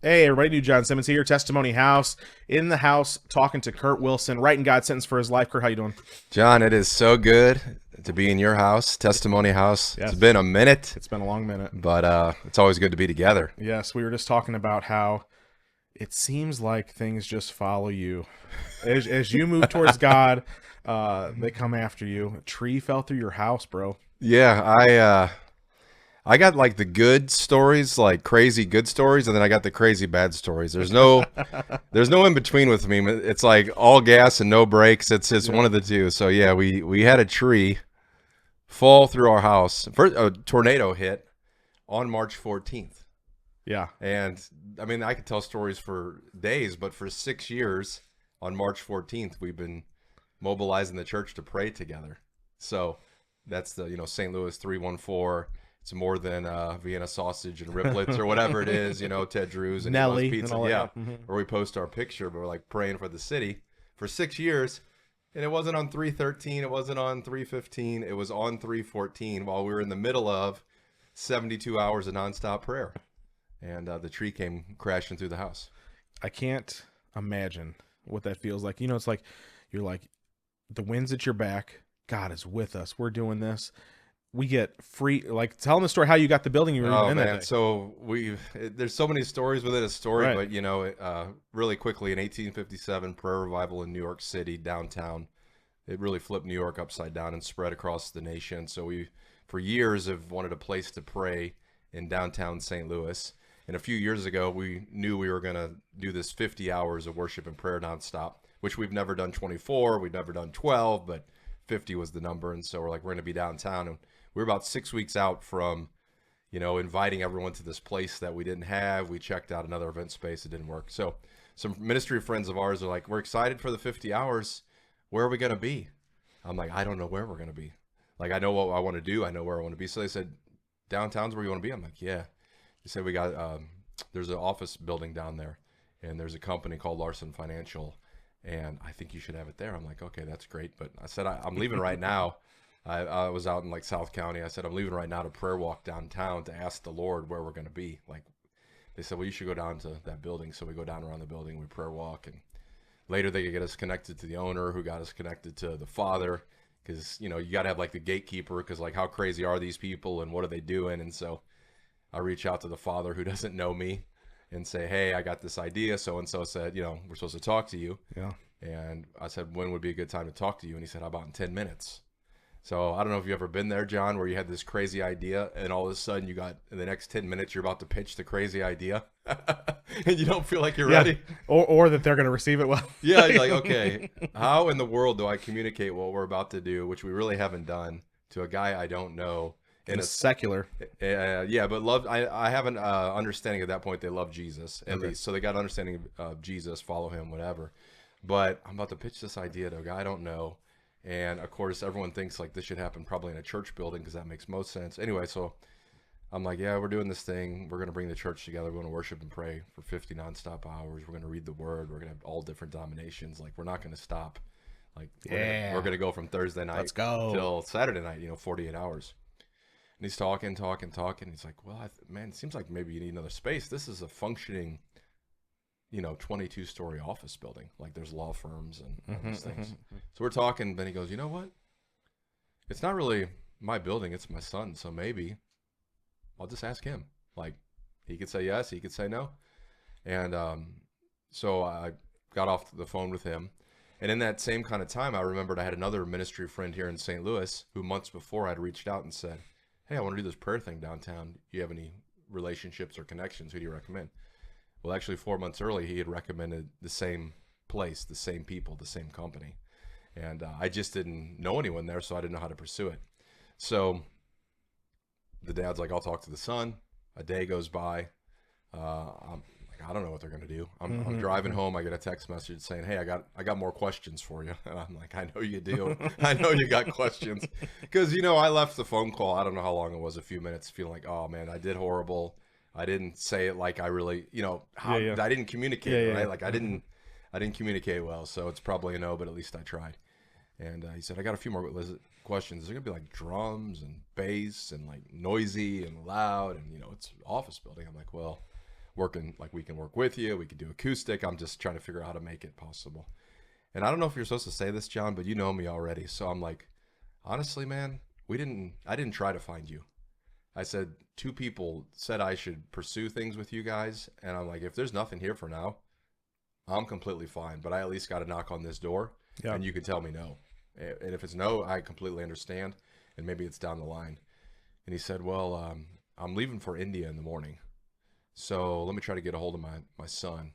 Hey, everybody, new John Simmons here, Testimony House, in the house, talking to Kurt Wilson, writing God's sentence for his life. Kurt, how you doing? John, it is so good to be in your house, Testimony House. It's Yes, been a minute, it's been a long minute. but it's always good to be together. Yes, we were just talking about how it seems like things just follow you. As you move towards God, they come after you. A tree fell through your house, bro. Yeah, I got like the good stories, like crazy good stories, and then I got the crazy bad stories. There's no in between with me. It's like all gas and no brakes. It's just one of the two. So yeah, we had a tree fall through our house. First, a tornado hit on March 14th. Yeah. And I mean, I could tell stories for days, but for 6 years on March 14th, we've been mobilizing the church to pray together. So that's the, St. Louis 314. It's more than Vienna sausage and riblets or whatever it is, Ted Drew's and Elo's Nelly and Pizza. all that. Yeah. Mhm. Where we post our picture, but we're like praying for the city for 6 years. And it wasn't on 313. It wasn't on 315. It was on 314 while we were in the middle of 72 hours of nonstop prayer. And the tree came crashing through the house. I can't imagine what that feels like. It's like you're like, the wind's at your back. God is with us. We're doing this. We get free. Like, tell them the story how you got the building you were Oh in that man, day. so there's so many stories within a story, Right. but really quickly in 1857, prayer revival in New York City downtown, it really flipped New York upside down and spread across the nation. So we, for years, have wanted a place to pray in downtown St. Louis. And a few years ago, we knew we were going to do this 50 hours of worship and prayer nonstop, which we've never done 24, we've never done 12, but 50 was the number. And so we're like, we're going to be downtown. And we're about 6 weeks out from, inviting everyone to this place that we didn't have. We checked out another event space. It didn't work. So some ministry friends of ours are like, we're excited for the 50 hours. Where are we going to be? I'm like, I don't know where we're going to be. Like, I know what I want to do. I know where I want to be. So they said, downtown's where you want to be? I'm like, yeah. They said, we got, there's an office building down there, and there's a company called Larson Financial, and I think you should have it there. I'm like, okay, that's great. But I said, I'm leaving right now. I was out in like South County. I said, I'm leaving right now to prayer walk downtown to ask the Lord where we're going to be. Like, they said, well, you should go down to that building. So we go down around the building, we prayer walk, and later they could get us connected to the owner, who got us connected to the father, because you got to have like the gatekeeper, because like how crazy are these people and what are they doing? And so I reach out to the father, who doesn't know me, and say, hey, I got this idea. So and so said, we're supposed to talk to you. Yeah. And I said, when would be a good time to talk to you? And he said, how about in 10 minutes? So I don't know if you've ever been there, John, where you had this crazy idea, and all of a sudden you got, in the next 10 minutes, you're about to pitch the crazy idea, and you don't feel like you're Yeah. ready. Or that they're going to receive it well. Yeah, you're like, okay, how in the world do I communicate what we're about to do, which we really haven't done, to a guy I don't know? In a secular. Yeah, but love. I have an understanding at that point they love Jesus at Okay. least, so they got an understanding of Jesus, follow him, whatever. But I'm about to pitch this idea to a guy I don't know, and of course everyone thinks like this should happen probably in a church building because that makes most sense. Anyway, so I'm like, yeah, we're doing this thing. We're going to bring the church together. We're going to worship and pray for 50 nonstop hours. We're going to read the word. We're going to have all different denominations. Like, we're not going to stop. Like, Yeah. we're going to go from Thursday night Let's go. till Saturday night, 48 hours. And he's talking. He's like, well, man, it seems like maybe you need another space. This is a functioning, 22-story office building. Like, there's law firms and all these things. So we're talking. Then he goes, you know what? It's not really my building. It's my son. So maybe I'll just ask him. Like, he could say yes. He could say no. And so I got off the phone with him. And in that same kind of time, I remembered I had another ministry friend here in St. Louis who months before I'd reached out and said, hey, I want to do this prayer thing downtown. Do you have any relationships or connections? Who do you recommend? Well, actually, 4 months early, he had recommended the same place, the same people, the same company. And I just didn't know anyone there, so I didn't know how to pursue it. So the dad's like, I'll talk to the son. A day goes by. I'm like, I don't know what they're going to do. I'm driving home. I get a text message saying, hey, I got more questions for you. And I'm like, I know you do. I know you got questions. Because, I left the phone call. I don't know how long it was, a few minutes, feeling like, oh, man, I did horrible. I didn't say it like I really, I didn't communicate, right? Like I didn't communicate well. So it's probably a no, but at least I tried. And he said, I got a few more questions. They're going to be like drums and bass and like noisy and loud. And, it's an office building. I'm like, well, working, like we can work with you. We could do acoustic. I'm just trying to figure out how to make it possible. And I don't know if you're supposed to say this, John, but you know me already. So I'm like, honestly, man, I didn't try to find you. I said, two people said I should pursue things with you guys. And I'm like, if there's nothing here for now, I'm completely fine. But I at least got to knock on this door Yeah. and you can tell me no. And if it's no, I completely understand. And maybe it's down the line. And he said, well, I'm leaving for India in the morning. So let me try to get a hold of my son.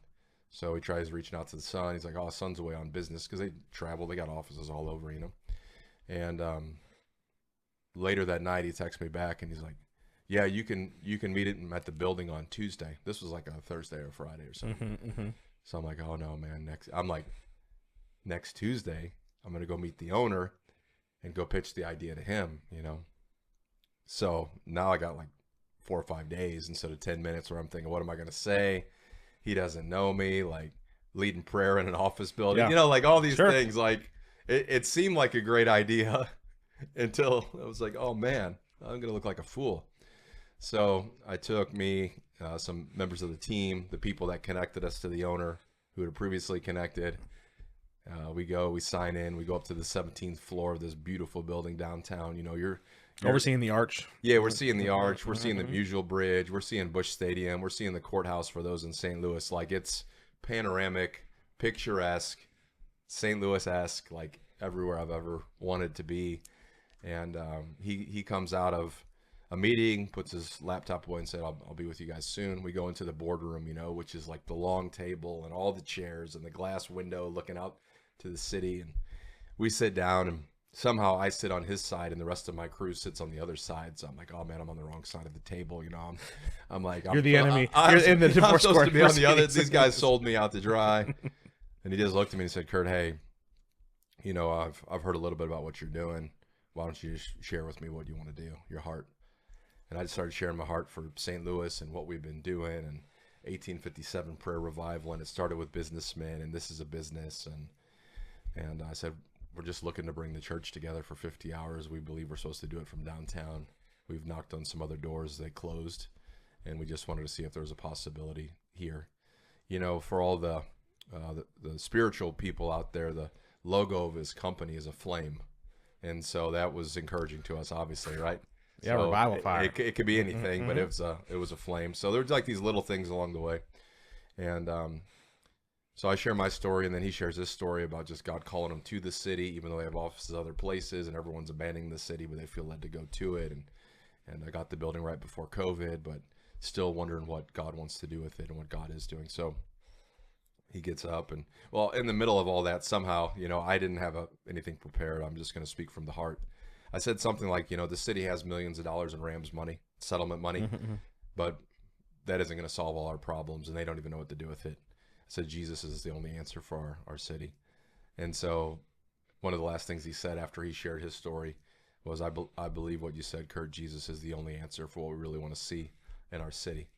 So he tries reaching out to the son. He's like, oh, son's away on business because they travel. They got offices all over, you know. And later that night, he texts me back and he's like, yeah, you can meet him at the building on Tuesday. This was like a Thursday or Friday or something. So I'm like, oh no, man. Next Tuesday, I'm going to go meet the owner and go pitch the idea to him, you know. So now I got like 4 or 5 days instead of 10 minutes where I'm thinking, what am I going to say? He doesn't know me, like leading prayer in an office building, Yeah. you know, like all these Sure. things. Like it seemed like a great idea until I was like, oh man, I'm going to look like a fool. So I took some members of the team, the people that connected us to the owner who had previously connected. We sign in, we go up to the 17th floor of this beautiful building downtown. You know, you're Overseeing the arch. yeah, we're seeing the arch, we're seeing the Musial Bridge, we're seeing Busch Stadium, we're seeing the courthouse for those in St. Louis. Like it's panoramic, picturesque, St. Louis-esque, like everywhere I've ever wanted to be. And he comes out of a meeting, puts his laptop away and said, I'll be with you guys soon. We go into the boardroom, you know, which is like the long table and all the chairs and the glass window looking out to the city. And we sit down and somehow I sit on his side and the rest of my crew sits on the other side. So I'm like, oh man, I'm on the wrong side of the table. You know, I'm like, You're the enemy. You're in the divorce supposed court to be on the other. proceedings. These guys sold me out to dry. And he just looked at me and said, Kurt, hey, you know, I've heard a little bit about what you're doing. Why don't you just share with me what you want to do, your heart? And I just started sharing my heart for St. Louis and what we've been doing and 1857 prayer revival. And it started with businessmen and this is a business. And I said, we're just looking to bring the church together for 50 hours. We believe we're supposed to do it from downtown. We've knocked on some other doors. They closed. And we just wanted to see if there was a possibility here. You know, for all the spiritual people out there, the logo of his company is a flame. And so that was encouraging to us, obviously, right? Yeah, So revival fire. It could be anything, but it was a flame. So there's like these little things along the way. And so I share my story, and then he shares his story about just God calling him to the city, even though they have offices other places, and everyone's abandoning the city, but they feel led to go to it. And I got the building right before COVID, but still wondering what God wants to do with it and what God is doing. So he gets up and, well, in the middle of all that, somehow, you know, I didn't have anything prepared. I'm just going to speak from the heart. I said something like, you know, the city has millions of dollars in Rams money, settlement money, but that isn't going to solve all our problems, and they don't even know what to do with it. I said, Jesus is the only answer for our city. And so one of the last things he said after he shared his story was, I believe what you said, Kurt. Jesus is the only answer for what we really want to see in our city.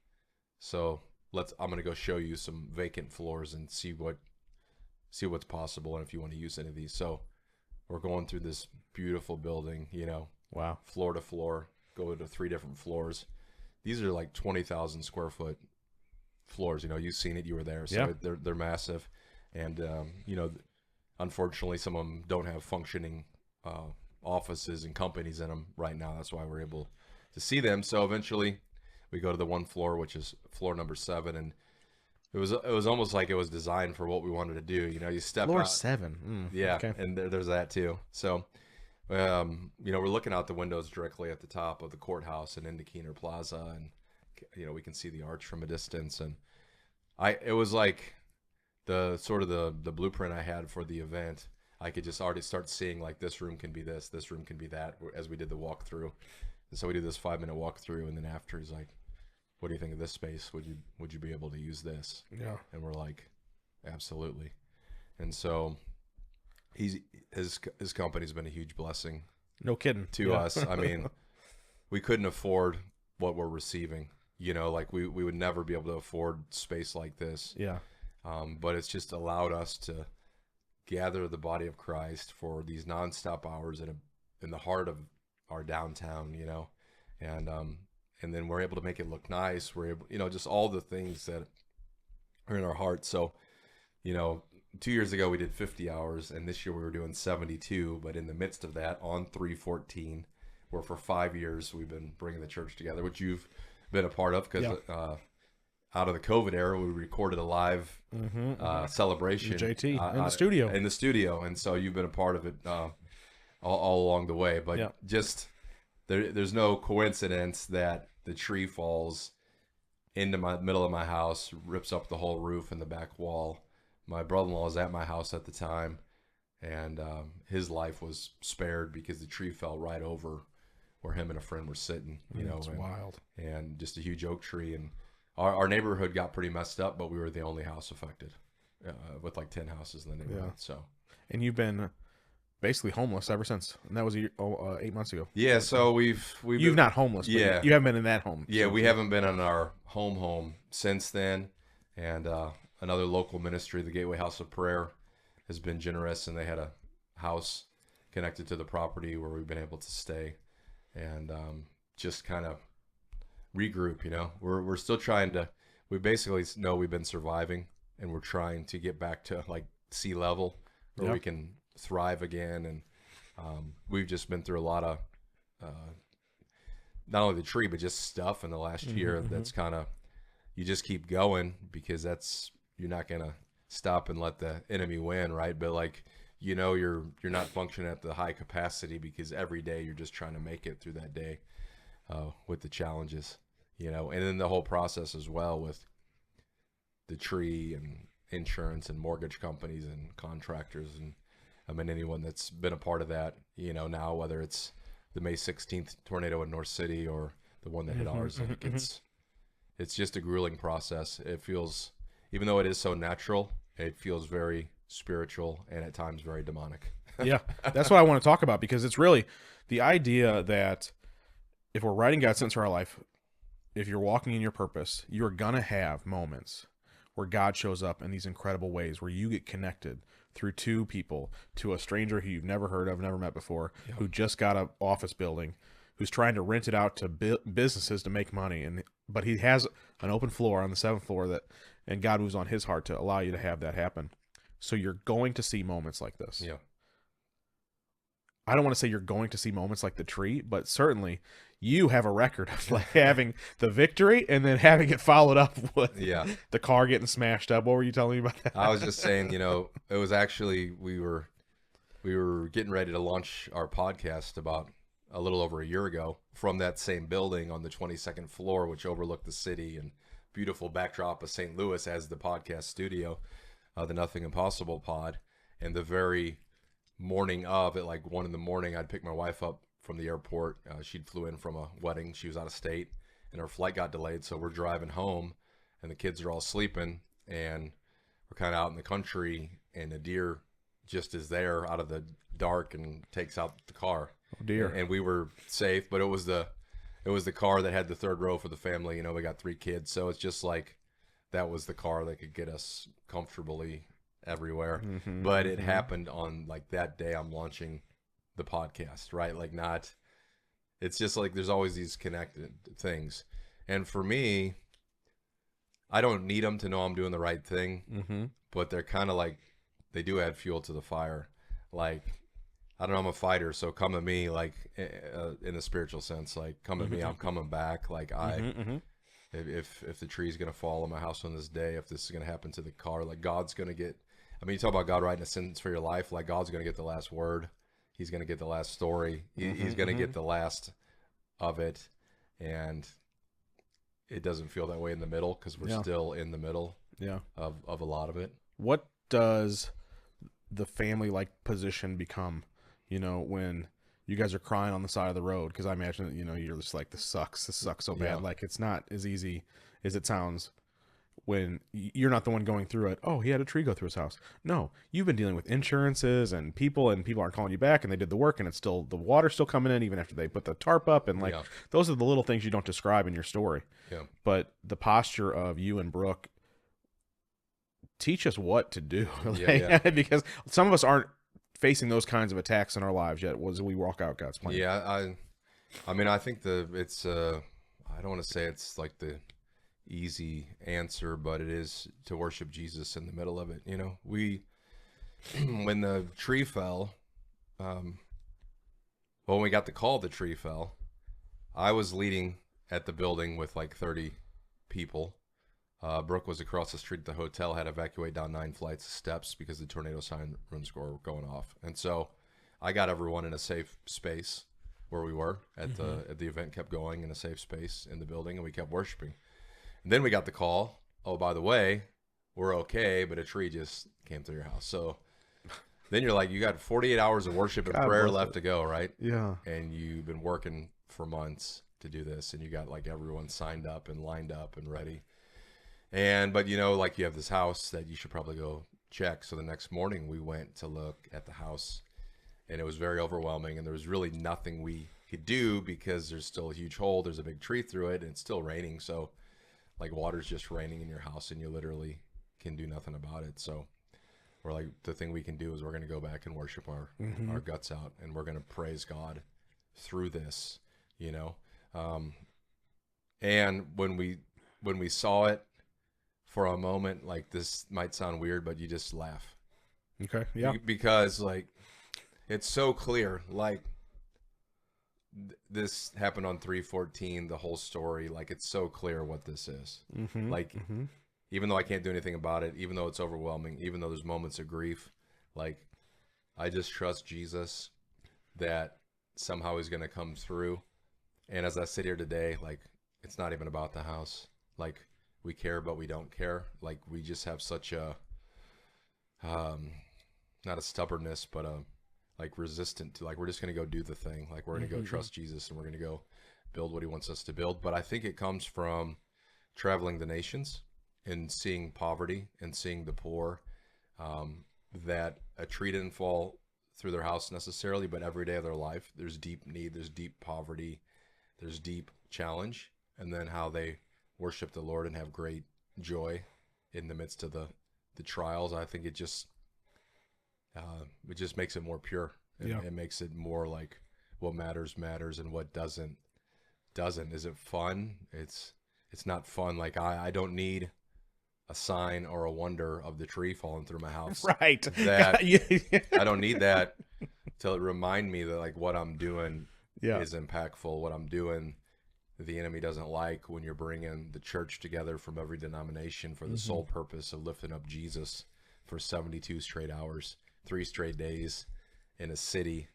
So I'm going to go show you some vacant floors and see what's possible, and if you want to use any of these. So we're going through this beautiful building, you know, Wow. floor to floor, go to 3 different floors. These are like 20,000 square foot floors. You know, you've seen it, you were there. So Yeah. they're massive. And, you know, unfortunately, some of them don't have functioning offices and companies in them right now. That's why we're able to see them. So eventually we go to the one floor, which is floor number 7. And it was almost like it was designed for what we wanted to do. You know, you step Floor out. 7. Yeah, Okay. and there's that too. So, you know, we're looking out the windows directly at the top of the courthouse and into Keener Plaza, and you know, we can see the arch from a distance. And it was like the sort of the blueprint I had for the event. I could just already start seeing like this room can be this room can be that, as we did the walkthrough. And so we did this 5-minute walkthrough, and then after he's like, "What do you think of this space? Would you be able to use this?" Yeah. And we're like, "Absolutely." And so his company's been a huge blessing No kidding. to Yeah. us. I mean, we couldn't afford what we're receiving. You know, like we would never be able to afford space like this. Yeah. But it's just allowed us to gather the body of Christ for these nonstop hours in the heart of our downtown, you know, and and then we're able to make it look nice. We're able, just all the things that are in our heart. So, 2 years ago we did 50 hours, and this year we were doing 72. But in the midst of that, on 314, where for 5 years we've been bringing the church together, which you've been a part of, because out of the COVID era, we recorded a live celebration. JT in the studio. In the studio, and so you've been a part of it all along the way. But just there's no coincidence that the tree falls into my middle of my house, rips up the whole roof and the back wall. My brother-in-law was at my house at the time, and his life was spared because the tree fell right over where him and a friend were sitting. It's wild. And just a huge oak tree. And our neighborhood got pretty messed up, but we were the only house affected, with like 10 houses in the neighborhood. So, and you've been basically homeless ever since, and that was 8 months ago. Yeah, so we've you've not homeless. But you haven't been in that home. Yeah, we haven't been in our home since then. And another local ministry, the Gateway House of Prayer, has been generous, and they had a house connected to the property where we've been able to stay, and just kind of regroup. We're still trying to. We basically know we've been surviving, and we're trying to get back to like sea level where we can thrive again. And we've just been through a lot of not only the tree but just stuff in the last year that's kind of, you just keep going because you're not gonna stop and let the enemy win, right? But like, you're not functioning at the high capacity because every day you're just trying to make it through that day with the challenges, and then the whole process as well with the tree and insurance and mortgage companies and contractors. And I mean, anyone that's been a part of that, now, whether it's the May 16th tornado in North City or the one that hit ours, it's just a grueling process. It feels, even though it is so natural, it feels very spiritual and at times very demonic. Yeah, that's what I want to talk about, because it's really the idea that if we're writing God's sentence for our life, if you're walking in your purpose, you're going to have moments where God shows up in these incredible ways, where you get connected through two people to a stranger who you've never heard of, never met before, who just got an office building, who's trying to rent it out to businesses to make money. But he has an open floor on the 7th floor and God moves on his heart to allow you to have that happen. So you're going to see moments like this. Yeah. I don't want to say you're going to see moments like the tree, but certainly you have a record of like having the victory and then having it followed up with the car getting smashed up. What were you telling me about that? I was just saying, it was actually, we were getting ready to launch our podcast about a little over a year ago from that same building on the 22nd floor, which overlooked the city and beautiful backdrop of St. Louis as the podcast studio, the Nothing Impossible pod. And the very morning of, at like 1 a.m, I'd pick my wife up from the airport. She'd flew in from a wedding. She was out of state and her flight got delayed. So we're driving home and the kids are all sleeping and we're kind of out in the country, and a deer just is there out of the dark and takes out the car. Oh dear. And we were safe, but it was the car that had the third row for the family. We got 3 kids. So it's just like, that was the car that could get us comfortably everywhere. But it happened on like that day I'm launching the podcast, right? Like, not, it's just like there's always these connected things. And for me, I don't need them to know I'm doing the right thing, but they're kind of like, they do add fuel to the fire. Like, I don't know, I'm a fighter, so come to me, like, in the spiritual sense, like, come to me, I'm coming back. Like, if the tree's going to fall on my house on this day, if this is going to happen to the car, like, God's going to get, I mean, you talk about God writing a sentence for your life, like, God's going to get the last word. He's going to get the last story. He's going to get the last of it. And it doesn't feel that way in the middle, because we're still in the middle of a lot of it. What does the family-like position become, when you guys are crying on the side of the road? Because I imagine that, you're just like, this sucks so bad. Like, it's not as easy as it sounds when you're not the one going through it. Oh, he had a tree go through his house. No, you've been dealing with insurances and people aren't calling you back, and they did the work, and it's still, the water's still coming in even after they put the tarp up. And like, those are the little things you don't describe in your story. Yeah. But the posture of you and Brooke, teach us what to do. Because some of us aren't facing those kinds of attacks in our lives yet as we walk out God's plan. Yeah, I mean, I think it's I don't want to say it's like the easy answer, but it is to worship Jesus in the middle of it. You know, we when the tree fell, um, when we got the call, the tree fell. I was leading at the building with like 30 people. Brooke was across the street at the hotel, had to evacuate down 9 flights of steps because the tornado sirens were going off. And so I got everyone in a safe space where we were at the event, kept going in a safe space in the building, and we kept worshiping. And then we got the call, oh, by the way, we're okay, but a tree just came through your house. So then you're like, you got 48 hours of worship and God prayer bless left it. to go, right? Yeah. And you've been working for months to do this, and you got like everyone signed up and lined up and ready. But you know, like you have this house that you should probably go check. So the next morning we went to look at the house, and it was very overwhelming, and there was really nothing we could do because there's still a huge hole. There's a big tree through it, and it's still raining. So like water's just raining in your house, and you literally can do nothing about it. So we're like, the thing we can do is we're going to go back and worship our guts out, and we're going to praise God through this, you know? And when we saw it for a moment, like, this might sound weird, but you just laugh. Okay. Yeah. Because like, it's so clear, like this happened on 3/14, the whole story, like it's so clear what this is. Like, even though I can't do anything about it, even though it's overwhelming, even though there's moments of grief, like, I just trust Jesus that somehow he's going to come through. And as I sit here today, like, it's not even about the house. Like, we care, but we don't care. Like, we just have such a, not a stubbornness, but like resistant to, like, we're just going to go do the thing. Like, we're going to go trust Jesus, and we're going to go build what he wants us to build. But I think it comes from traveling the nations and seeing poverty and seeing the poor, that a tree didn't fall through their house necessarily, but every day of their life, there's deep need, there's deep poverty, there's deep challenge, and then how they worship the Lord and have great joy in the midst of the trials. I think it just makes it more pure. It makes it more like what matters, and what doesn't. Is it fun? It's not fun. Like, I don't need a sign or a wonder of the tree falling through my house. Right. That I don't need that to remind me that, like, what I'm doing is impactful. What I'm doing, the enemy doesn't like, when you're bringing the church together from every denomination for the sole purpose of lifting up Jesus for 72 straight hours, 3 straight days in a city,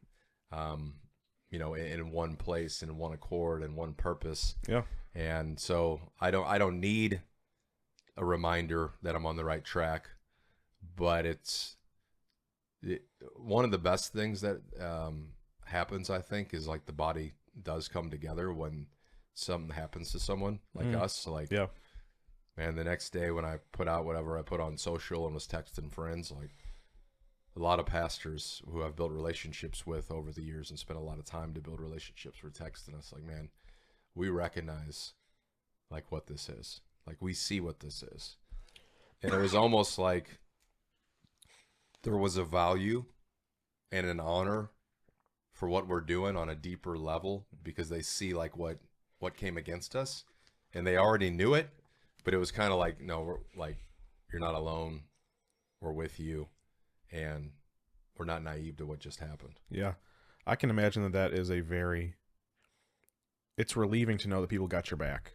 you know, in one place, in one accord, and one purpose. Yeah. And so I don't need a reminder that I'm on the right track, but one of the best things that happens, I think, is like the body does come together when something happens to someone like us. Like, man, the next day when I put out whatever I put on social and was texting friends, like, a lot of pastors who I've built relationships with over the years and spent a lot of time to build relationships were texting us like, man, we recognize like what this is. Like, we see what this is. And it was almost like there was a value and an honor for what we're doing on a deeper level, because they see like what came against us, and they already knew it, but it was kind of like, no, we're like, you're not alone. We're with you, and we're not naive to what just happened. Yeah. I can imagine that is it's relieving to know that people got your back.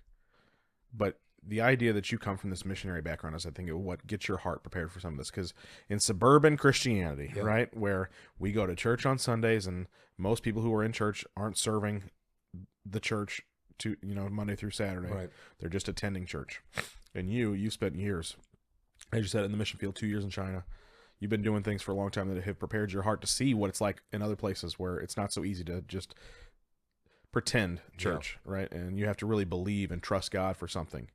But the idea that you come from this missionary background is, I think, what gets your heart prepared for some of this. Because in suburban Christianity, right, where we go to church on Sundays, and most people who are in church aren't serving the church to, you know, Monday through Saturday. Right. They're just attending church. And you spent years, as you said, in the mission field, 2 years in China. You've been doing things for a long time that have prepared your heart to see what it's like in other places where it's not so easy to just pretend church, right? And you have to really believe and trust God for something.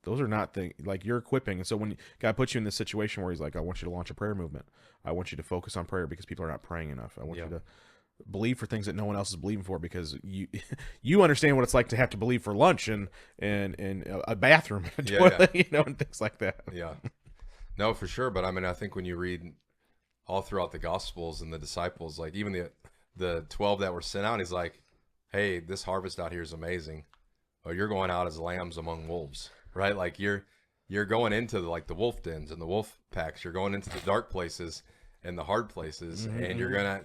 Those are not things like you're equipping. And so when God puts you in this situation where he's like, I want you to launch a prayer movement. I want you to focus on prayer because people are not praying enough. I want you to believe for things that no one else is believing for, because you understand what it's like to have to believe for lunch and a bathroom, you know, and things like that. Yeah. No, for sure. But I mean, I think when you read all throughout the Gospels and the disciples, like even the 12 that were sent out, he's like, hey, this harvest out here is amazing, or you're going out as lambs among wolves, right? Like you're going into the wolf dens and the wolf packs. You're going into the dark places and the hard places, and you're gonna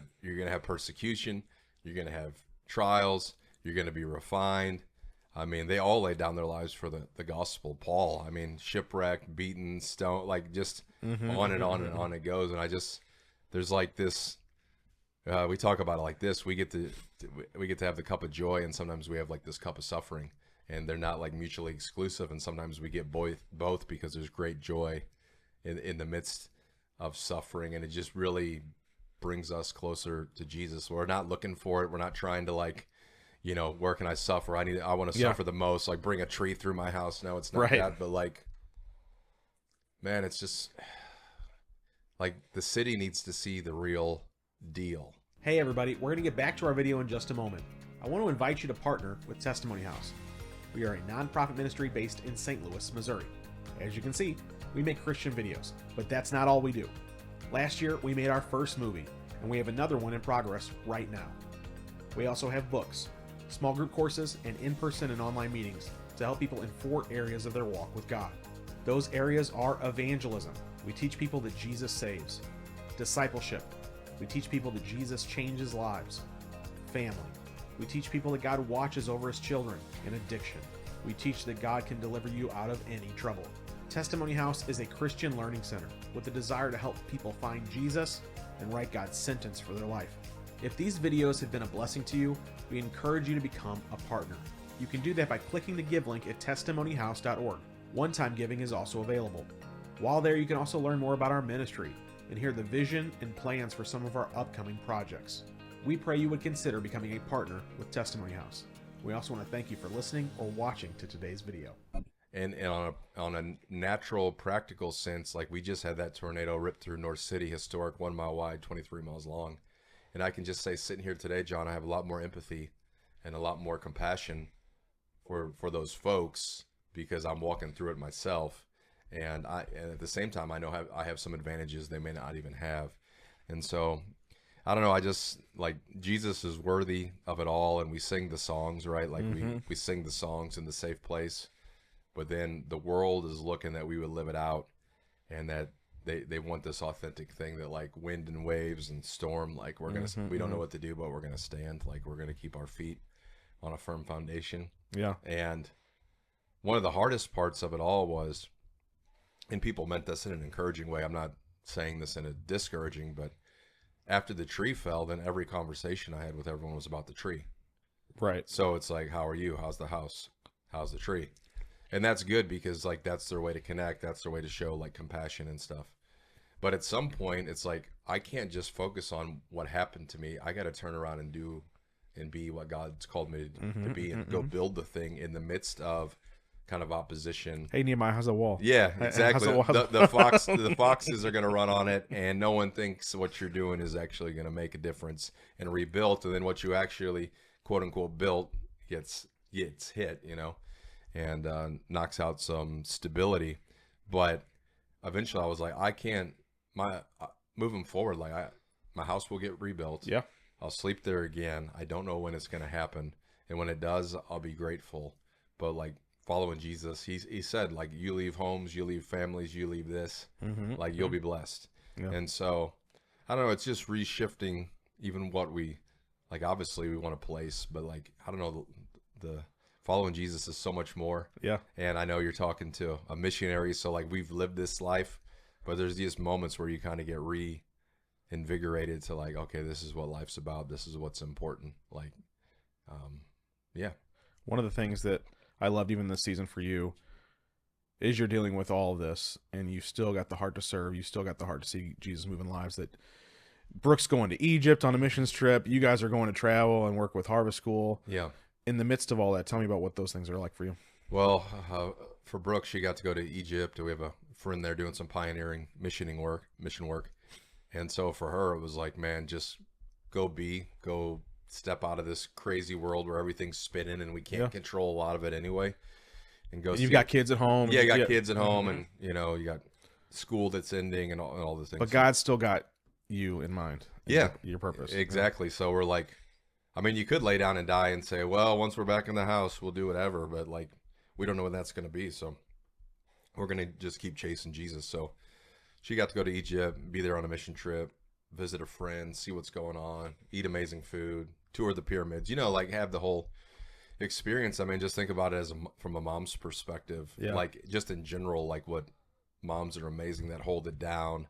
have persecution. You're gonna have trials. You're gonna be refined. I mean, they all laid down their lives for the gospel. Paul, I mean, shipwrecked, beaten, stoned, like just on and on and on it goes. And there's like this. We talk about it like this. We get to have the cup of joy, and sometimes we have like this cup of suffering, and they're not like mutually exclusive. And sometimes we get both because there's great joy in the midst of suffering, and it just really brings us closer to Jesus. We're not looking for it. We're not trying to like, where can I suffer? I want to suffer the most. Like bring a tree through my house. No, it's not that. But like, man, it's just like the city needs to see the real deal. Hey everybody, we're going to get back to our video in just a moment. I want to invite you to partner with Testimony House. We are a nonprofit ministry based in St. Louis, Missouri. As you can see, we make Christian videos, but that's not all we do. Last year, we made our first movie, and we have another one in progress right now. We also have books, small group courses, and in-person and online meetings to help people in 4 areas of their walk with God. Those areas are evangelism. We teach people that Jesus saves. Discipleship. We teach people that Jesus changes lives. Family. We teach people that God watches over his children. And addiction. We teach that God can deliver you out of any trouble. Testimony House is a Christian learning center with a desire to help people find Jesus and write God's sentence for their life. If these videos have been a blessing to you, we encourage you to become a partner. You can do that by clicking the give link at testimonyhouse.org. One-time giving is also available. While there, you can also learn more about our ministry and hear the vision and plans for some of our upcoming projects. We pray you would consider becoming a partner with Testimony House. We also want to thank you for listening or watching to today's video. And on a natural, practical sense, like we just had that tornado rip through North City, historic, 1 mile wide, 23 miles long. And I can just say, sitting here today, John, I have a lot more empathy and a lot more compassion for those folks because I'm walking through it myself. And at the same time, I know I have some advantages they may not even have. And so, I don't know, I just, like, Jesus is worthy of it all, and we sing the songs, right? Like, we sing the songs in the safe place. But then the world is looking that we would live it out, and that they want this authentic thing that like wind and waves and storm, like we don't know what to do, but we're gonna stand, like we're gonna keep our feet on a firm foundation. Yeah. And one of the hardest parts of it all was, and people meant this in an encouraging way, I'm not saying this in a discouraging, but after the tree fell, then every conversation I had with everyone was about the tree. Right. So it's like, how are you? How's the house? How's the tree? And that's good because like that's their way to connect. That's their way to show like compassion and stuff. But at some point, it's like I can't just focus on what happened to me. I got to turn around and do and be what God's called me to be and go build the thing in the midst of kind of opposition. Hey Nehemiah, how's the wall? Yeah, exactly. The foxes are going to run on it, and no one thinks what you're doing is actually going to make a difference and rebuilt. And then what you actually quote unquote built gets hit, and knocks out some stability. But eventually I was like, I can't, moving forward, like my house will get rebuilt. Yeah. I'll sleep there again. I don't know when it's going to happen. And when it does, I'll be grateful. But like following Jesus, he said, like, you leave homes, you leave families, you leave this, like you'll be blessed. Yeah. And so I don't know, it's just reshifting even what we, like, obviously we want a place, but like, I don't know, the following Jesus is so much more. Yeah. And I know you're talking to a missionary, so like we've lived this life, but there's these moments where you kind of get reinvigorated to like, okay, this is what life's about. This is what's important. Like, yeah. One of the things that I loved even this season for you is you're dealing with all of this, and you still got the heart to serve. You still got the heart to see Jesus moving lives. That Brooke's going to Egypt on a missions trip. You guys are going to travel and work with Harvest School. Yeah. In the midst of all that, tell me about what those things are like for you. Well, for Brooke, she got to go to Egypt. We have a friend there doing some pioneering mission work. And so for her, it was like, man, just go step out of this crazy world where everything's spinning and we can't control a lot of it anyway. And go. You've got kids at home. Yeah, you got kids at home, and you got school that's ending and all the things. But God's still got you in mind. Yeah, your purpose. Exactly. So we're like, I mean, you could lay down and die and say, well, once we're back in the house, we'll do whatever. But like, we don't know when that's going to be. So we're going to just keep chasing Jesus. So she got to go to Egypt, be there on a mission trip, visit a friend, see what's going on, eat amazing food, tour the pyramids, you know, like have the whole experience. I mean, just think about it as from a mom's perspective, like just in general, like what moms are amazing that hold it down,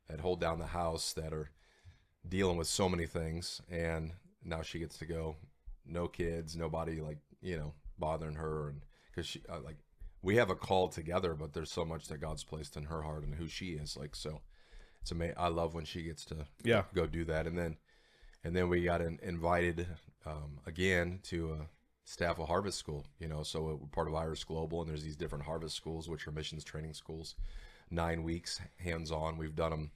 that hold down the house, that are dealing with so many things. And now she gets to go, no kids, nobody like, you know, bothering her. And because she like, we have a call together, but there's so much that God's placed in her heart and who she is. Like, so it's amazing. I love when she gets to go do that. And then we got invited again to staff a harvest school, you know, so we're part of Irish Global, and there's these different harvest schools, which are missions training schools, 9 weeks hands-on. We've done them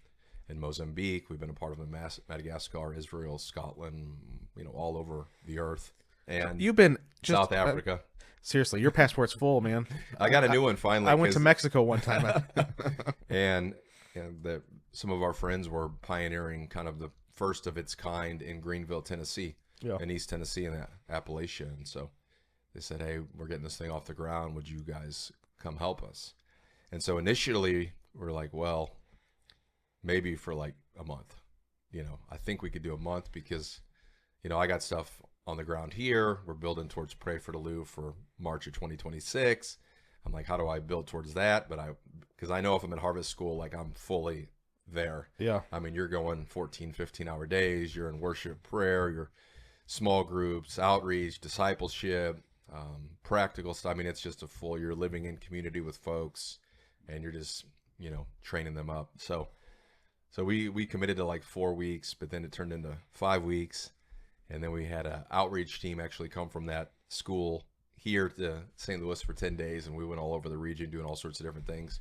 in Mozambique. We've been a part of them in Madagascar, Israel, Scotland, you know, all over the earth. And you've been just, South Africa. Seriously, your passport's full, man. I got a new one finally. I went to Mexico one time. and some of our friends were pioneering kind of the first of its kind in Greenville, Tennessee, in East Tennessee in Appalachia. And so they said, hey, we're getting this thing off the ground. Would you guys come help us? And so initially we're like, well, maybe for like a month. You know, I think we could do a month because, you know, I got stuff on the ground here. We're building towards Pray for the Louvre for March of 2026. I'm like, how do I build towards that? But because I know if I'm in harvest school, like I'm fully there. Yeah. I mean, you're going 14, 15-hour days. You're in worship, prayer, you're small groups, outreach, discipleship, practical stuff. I mean, it's just you're living in community with folks, and you're just, you know, training them up. So we committed to like 4 weeks, but then it turned into 5 weeks. And then we had an outreach team actually come from that school here to St. Louis for 10 days. And we went all over the region doing all sorts of different things.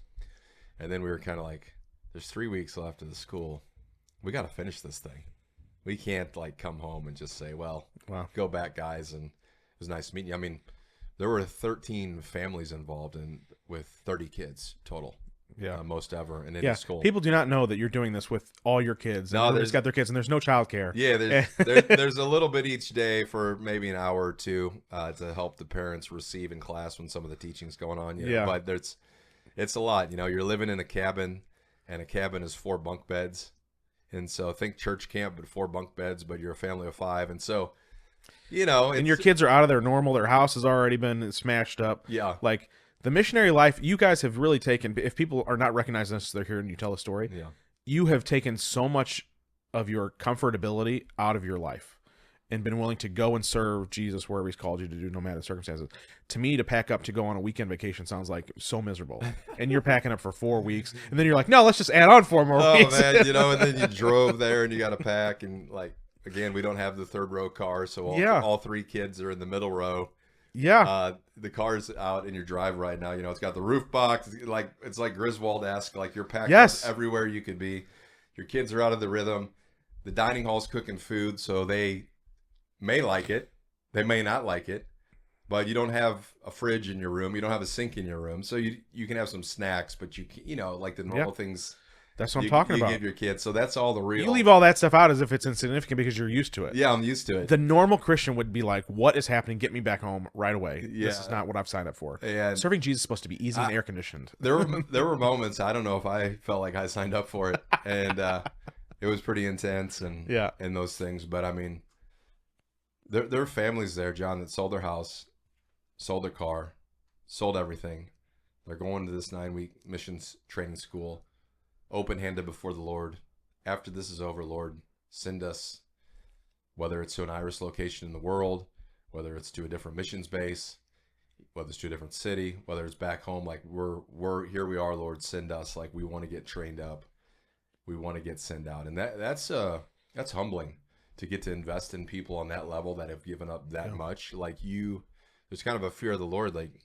And then we were kind of like, there's 3 weeks left of the school. We got to finish this thing. We can't like come home and just say, well, go back, guys. And it was nice meeting you. I mean, there were 13 families involved with 30 kids total. Yeah, most ever, and in school. People do not know that you're doing this with all your kids. No, everybody's got their kids, and there's no childcare. Yeah, there's a little bit each day for maybe an hour or two to help the parents receive in class when some of the teaching's going on. You know? But it's a lot. You know, you're living in a cabin, and a cabin is 4 bunk beds, and so think church camp, but 4 bunk beds, but you're a family of 5, and so, you know, and your kids are out of their normal. Their house has already been smashed up. Yeah, like. The missionary life, you guys have really taken, if people are not recognizing this, they're hearing you tell a story, you have taken so much of your comfortability out of your life and been willing to go and serve Jesus wherever he's called you to do, no matter the circumstances. To me, to pack up to go on a weekend vacation sounds like so miserable. And you're packing up for 4 weeks, and then you're like, no, let's just add on 4 more weeks. Oh, man, you know, and then you drove there, and you got to pack, and like, again, we don't have the 3rd row car, so all 3 kids are in the middle row. Yeah. The car's out in your drive right now. You know, it's got the roof box. It's like Griswold-esque. Like you're packed up everywhere you could be. Your kids are out of the rhythm. The dining hall's cooking food, so they may like it. They may not like it. But you don't have a fridge in your room. You don't have a sink in your room. So you can have some snacks, but you know, like the normal things. That's what I'm talking about. You give your kids. So that's all the real. You leave all that stuff out as if it's insignificant because you're used to it. Yeah, I'm used to it. The normal Christian would be like, what is happening? Get me back home right away. Yeah. This is not what I've signed up for. And serving Jesus is supposed to be easy and air conditioned. There were moments, I don't know if I felt like I signed up for it. And it was pretty intense and those things. But I mean, there are families there, John, that sold their house, sold their car, sold everything. They're going to this 9-week missions training school. Open-handed before the Lord. After this is over, Lord, send us, whether it's to an Irish location in the world, whether it's to a different missions base, whether it's to a different city, whether it's back home. Like we're here, we are, Lord, send us. Like we want to get trained up, we want to get sent out, and that's humbling to get to invest in people on that level that have given up that much. Like there's kind of a fear of the Lord. Like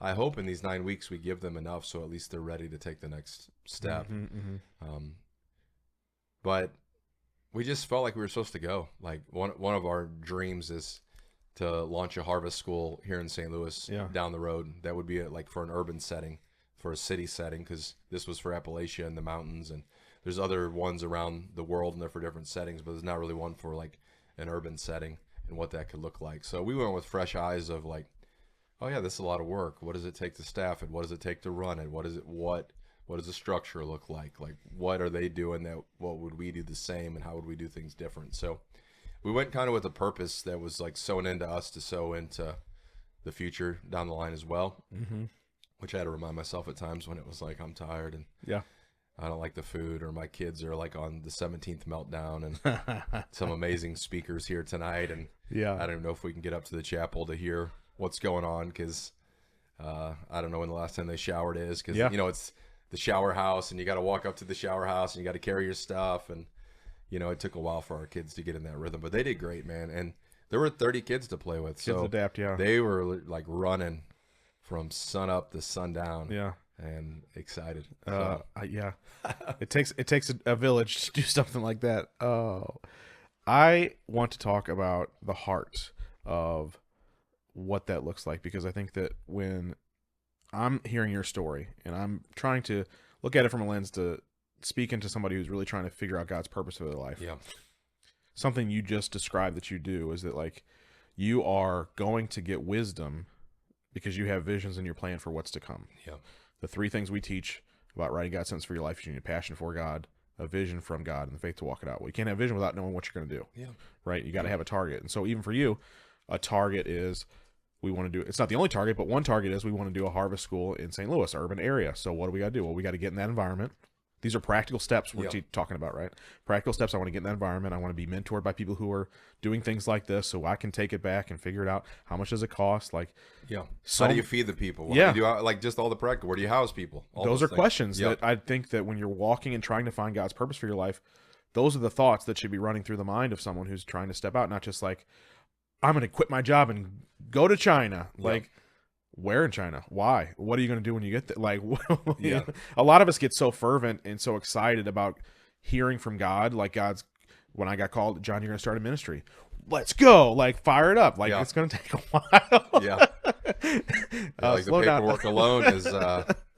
I hope in these 9 weeks we give them enough so at least they're ready to take the next step. But we just felt like we were supposed to go. Like one of our dreams is to launch a harvest school here in St. Louis down the road. That would be like for an urban setting, for a city setting, because this was for Appalachia and the mountains, and there's other ones around the world and they're for different settings, but there's not really one for like an urban setting. and what that could look like. So we went with fresh eyes of like, oh yeah, this is a lot of work. What does it take to staff it? What does it take to run it? What does the structure look like? Like, what are they doing that, what would we do the same, and how would we do things different? So we went kind of with a purpose that was like sewing into us to sow into the future down the line as well, which I had to remind myself at times when it was like, I'm tired and Yeah. I don't like the food, or my kids are like on the 17th meltdown, and some amazing speakers here tonight. And Yeah. I don't know if we can get up to the chapel to hear what's going on, because I don't know when the last time they showered is, because Yeah. you know, it's the shower house and you got to walk up to the shower house and you got to carry your stuff, and you know, it took a while for our kids to get in that rhythm, but they did great, man. And there were 30 kids to play with, Kids so adapt, yeah. they were like running from sun up to sundown, Yeah. and excited. Yeah. It takes a village to do something like that. Oh, I want to talk about the heart of what that looks like, because I think that when I'm hearing your story and I'm trying to look at it from a lens to speak into somebody who's really trying to figure out God's purpose for their life. Yeah. Something you just described that you do is that, like, you are going to get wisdom because you have visions and you're planning for what's to come. Yeah. The 3 things we teach about writing God's sentence for your life is you need a passion for God, a vision from God, and the faith to walk it out. Well, you can't have vision without knowing what you're going to do. Yeah. Right? You got to have a target. And so even for you, a target is we want to do, it's not the only target, but one target is we want to do a harvest school in St. Louis, urban area. So what do we got to do? Well, we got to get in that environment. These are practical steps we're talking about, right? Practical steps. I want to get in that environment. I want to be mentored by people who are doing things like this, so I can take it back and figure it out. How much does it cost? Like, How do you feed the people? What Yeah. do you do, like, just all the practical? Where do you house people? All those are things. questions Yep. that I think that when you're walking and trying to find God's purpose for your life, those are the thoughts that should be running through the mind of someone who's trying to step out, not just like, I'm going to quit my job and go to China. Yep. Like, where in China? Why? What are you going to do when you get there? Like, Yeah. a lot of us get so fervent and so excited about hearing from God. Like, when I got called, John, you're going to start a ministry. Let's go. Like, fire it up. Like, it's going to take a while. Yeah. Like the slow down. paperwork alone is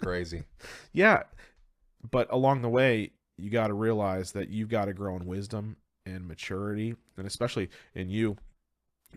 crazy. Yeah. But along the way, you got to realize that you've got to grow in wisdom and maturity, and especially in you,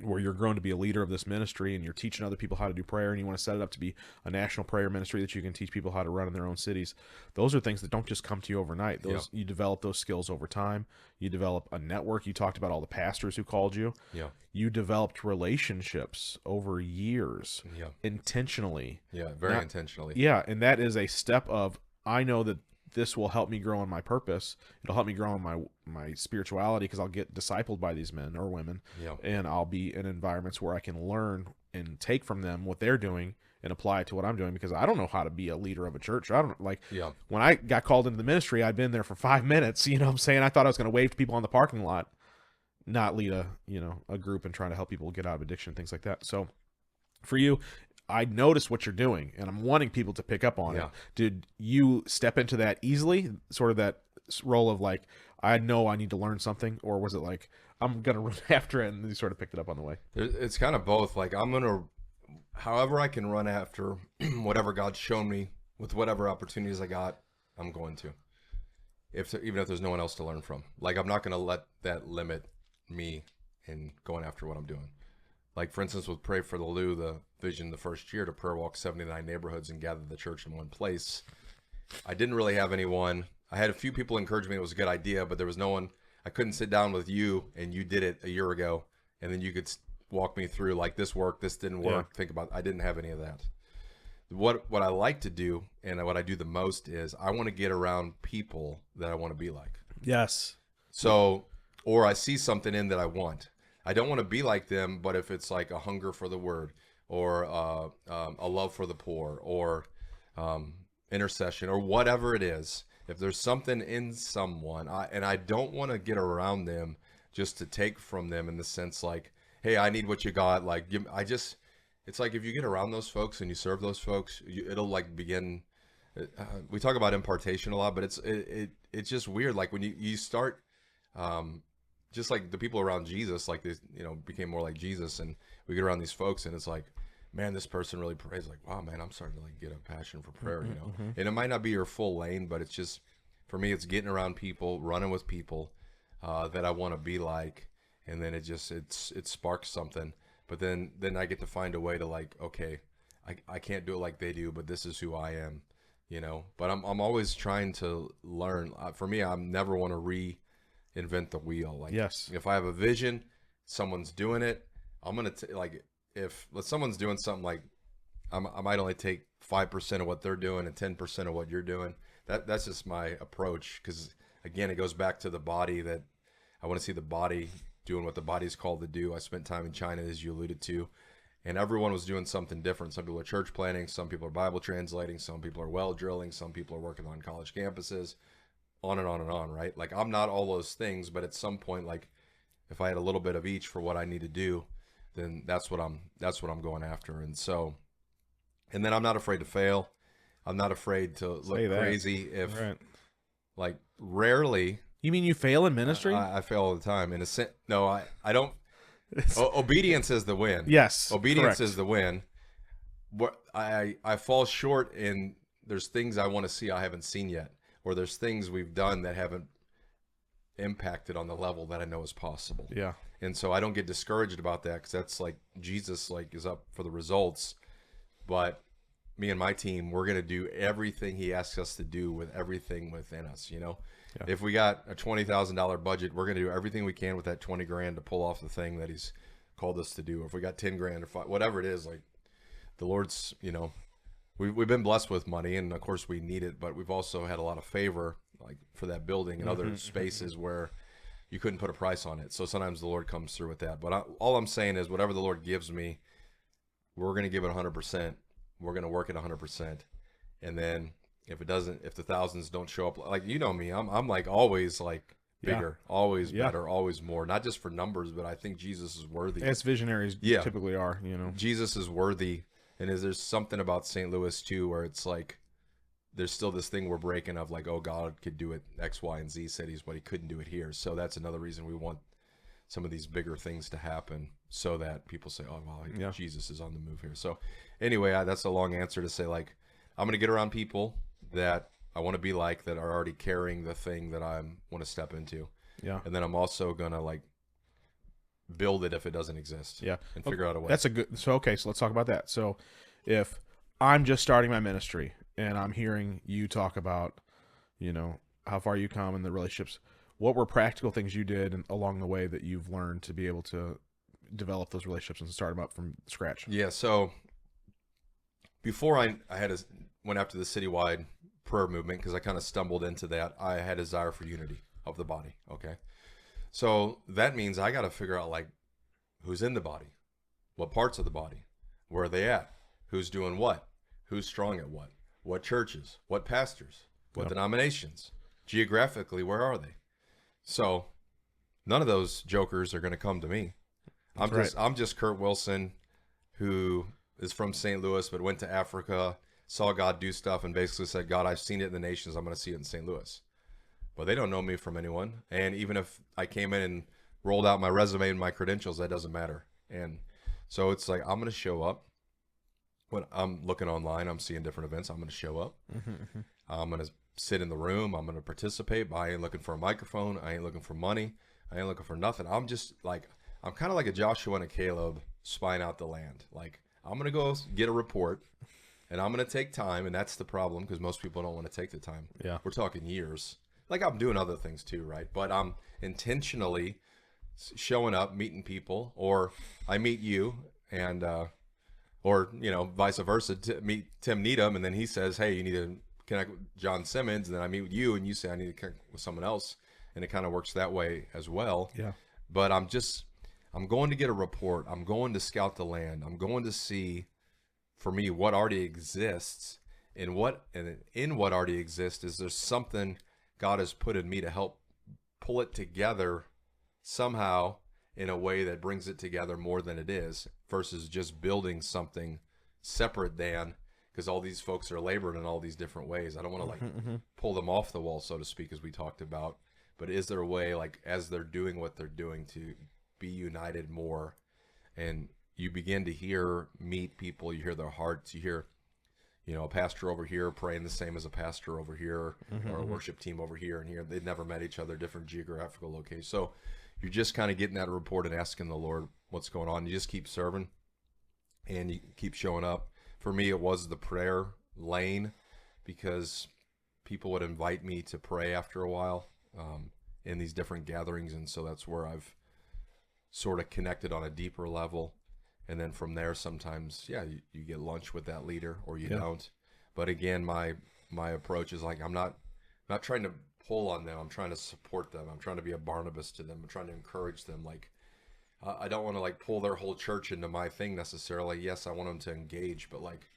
where you're growing to be a leader of this ministry and you're teaching other people how to do prayer, and you want to set it up to be a national prayer ministry that you can teach people how to run in their own cities. Those are things that don't just come to you overnight. You develop those skills over time. You develop a network. You talked about all the pastors who called you. Yeah. You developed relationships over years intentionally. Yeah. Very intentionally. Yeah, and that is a step of, I know that this will help me grow in my purpose. It'll help me grow in my spirituality, because I'll get discipled by these men or women, and I'll be in environments where I can learn and take from them what they're doing and apply it to what I'm doing, because I don't know how to be a leader of a church. I don't when I got called into the ministry, I'd been there for 5 minutes. You know what I'm saying? I thought I was going to wave to people in the parking lot, not lead a group and try to help people get out of addiction, things like that. So for you, I notice what you're doing, and I'm wanting people to pick up on it. Did you step into that easily, sort of that role of like, I know I need to learn something, or was it like, I'm going to run after it, and you sort of picked it up on the way? It's kind of both. Like, I'm going to, however I can run after whatever God's shown me with whatever opportunities I got, I'm going to. Even if there's no one else to learn from. Like, I'm not going to let that limit me in going after what I'm doing. Like, for instance, with Pray for the Lou, the vision the first year to prayer walk 79 neighborhoods and gather the church in one place, I didn't really have anyone. I had a few people encourage me it was a good idea, but there was no one. I couldn't sit down with you and you did it a year ago, and then you could walk me through, like, this worked, this didn't work. Think about, I didn't have any of that. What I like to do, and what I do the most, is I want to get around people that I want to be like. Yes. So, or I see something in that I want. I don't want to be like them, but if it's like a hunger for the word, or a love for the poor, or intercession, or whatever it is, if there's something in someone, and I don't want to get around them just to take from them, in the sense like, hey, I need what you got. Like, it's like, if you get around those folks and you serve those folks, it'll like begin. We talk about impartation a lot, but it's just weird. Like, when you start. Just like the people around Jesus, like, they, became more like Jesus, and we get around these folks, and it's like, man, this person really prays. Like, wow, man, I'm starting to like get a passion for prayer, And it might not be your full lane, but it's just, for me, it's getting around people, running with people that I want to be like, and then it sparks something. But then I get to find a way to like, okay, I can't do it like they do, but this is who I am, you know. But I'm always trying to learn. For me, I never want to reinvent the wheel. Like, Yes. if I have a vision, someone's doing it, I'm gonna like, if someone's doing something, like I might only take 5% of what they're doing and 10% of what you're doing. That's just my approach, because again, it goes back to the body, that I want to see the body doing what the body's called to do. I spent time in China, as you alluded to, and everyone was doing something different. Some people are church planting, some people are Bible translating, some people are well drilling, some people are working on college campuses, on and on and on, right? Like, I'm not all those things, but at some point, like, if I had a little bit of each for what I need to do, then that's what I'm going after. And so, and then I'm not afraid to fail. I'm not afraid to look crazy. If Right. like, rarely. You mean you fail in ministry? I fail all the time. In a sense, no, I don't. Obedience is the win. Yes, obedience correct. is the win. What I fall short in. There's things I want to see I haven't seen yet, or there's things we've done that haven't impacted on the level that I know is possible. Yeah. And so I don't get discouraged about that, because that's like, Jesus like is up for the results, but me and my team, we're going to do everything he asks us to do with everything within us, you know. Yeah. If we got a $20,000 budget, we're going to do everything we can with that 20 grand to pull off the thing that he's called us to do. If we got 10 grand or whatever it is, like, the Lord's, you know, we've been blessed with money, and of course we need it, but we've also had a lot of favor, like for that building and other spaces where you couldn't put a price on it. So sometimes the Lord comes through with that. But all I'm saying is, whatever the Lord gives me, we're going to give it 100%. We're going to work it 100%. And then if the thousands don't show up, like, you know me, I'm like always like bigger, always better, always more, not just for numbers, but I think Jesus is worthy. As visionaries typically are, you know. Jesus is worthy. And there's something about St. Louis too, where it's like, there's still this thing we're breaking of like, oh, God could do it X, Y, and Z cities, but he couldn't do it here. So that's another reason we want some of these bigger things to happen, so that people say, oh, well, Jesus is on the move here. So anyway, that's a long answer to say, like, I'm going to get around people that I want to be like, that are already carrying the thing that I want to step into. Yeah. And then I'm also going to like build it if it doesn't exist. Yeah. And figure out a way. That's a good, so let's talk about that. So if I'm just starting my ministry and I'm hearing you talk about, you know, how far you come and the relationships, what were practical things you did along the way that you've learned to be able to develop those relationships and start them up from scratch? Yeah. So before I went after the citywide prayer movement, because I kind of stumbled into that, I had a desire for unity of the body. Okay. So that means I got to figure out, like, who's in the body, what parts of the body, where are they at, who's doing what, who's strong at what churches, what pastors, what denominations, geographically, where are they? So none of those jokers are going to come to me. I'm just Kurt Wilson, who is from St. Louis, but went to Africa, saw God do stuff, and basically said, God, I've seen it in the nations, I'm going to see it in St. Louis. But they don't know me from anyone. And even if I came in and rolled out my resume and my credentials, that doesn't matter. And so it's like, I'm going to show up. When I'm looking online, I'm seeing different events, I'm going to show up. I'm going to sit in the room. I'm going to participate, but I ain't looking for a microphone. I ain't looking for money. I ain't looking for nothing. I'm just like, I'm kind of like a Joshua and a Caleb spying out the land. Like, I'm going to go get a report, and I'm going to take time. And that's the problem, because most people don't want to take the time. Yeah. We're talking years. Like, I'm doing other things too, right? But I'm intentionally showing up, meeting people, or I meet you, and or, you know, vice versa, to meet Tim Needham, and then he says, hey, you need to connect with John Simmons, and then I meet with you, and you say I need to connect with someone else, and it kind of works that way as well. Yeah. But I'm going to get a report. I'm going to scout the land. I'm going to see, for me, what already exists, and in what already exists is there's something God has put in me to help pull it together somehow in a way that brings it together more than it is, versus just building something separate than, because all these folks are labored in all these different ways. I don't want to like pull them off the wall, so to speak, as we talked about. But is there a way, like, as they're doing what they're doing, to be united more? And you begin to meet people, you hear their hearts, you hear, you know, a pastor over here praying the same as a pastor over here, or a worship team over here and here. They'd never met each other, different geographical locations. So you're just kind of getting that report and asking the Lord what's going on. You just keep serving and you keep showing up. For me, it was the prayer lane, because people would invite me to pray after a while in these different gatherings. And so that's where I've sort of connected on a deeper level. And then from there, sometimes, yeah, you get lunch with that leader or you don't. But again, my approach is like, I'm not trying to pull on them. I'm trying to support them. I'm trying to be a Barnabas to them. I'm trying to encourage them. Like, I don't want to like pull their whole church into my thing necessarily. Yes, I want them to engage, but like,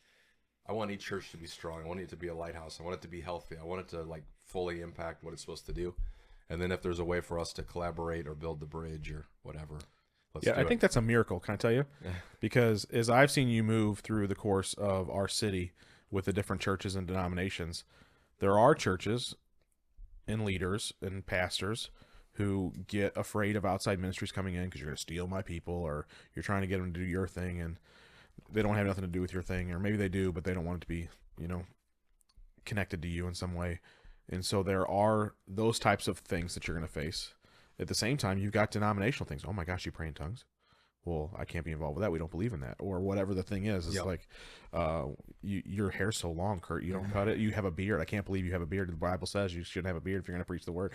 I want each church to be strong. I want it to be a lighthouse. I want it to be healthy. I want it to like fully impact what it's supposed to do. And then if there's a way for us to collaborate or build the bridge or whatever, let's do I it. think that's a miracle. Can I tell you? Because as I've seen you move through the course of our city with the different churches and denominations, there are churches and leaders and pastors who get afraid of outside ministries coming in because you're going to steal my people, or you're trying to get them to do your thing, and they don't have nothing to do with your thing, or maybe they do, but they don't want it to be, connected to you in some way. And so there are those types of things that you're going to face. At the same time, you've got denominational things. Oh my gosh, you pray in tongues? Well, I can't be involved with that. We don't believe in that, or whatever the thing is. It's like, your hair's so long, Kurt. You don't cut it. You have a beard. I can't believe you have a beard. The Bible says you shouldn't have a beard if you're going to preach the word.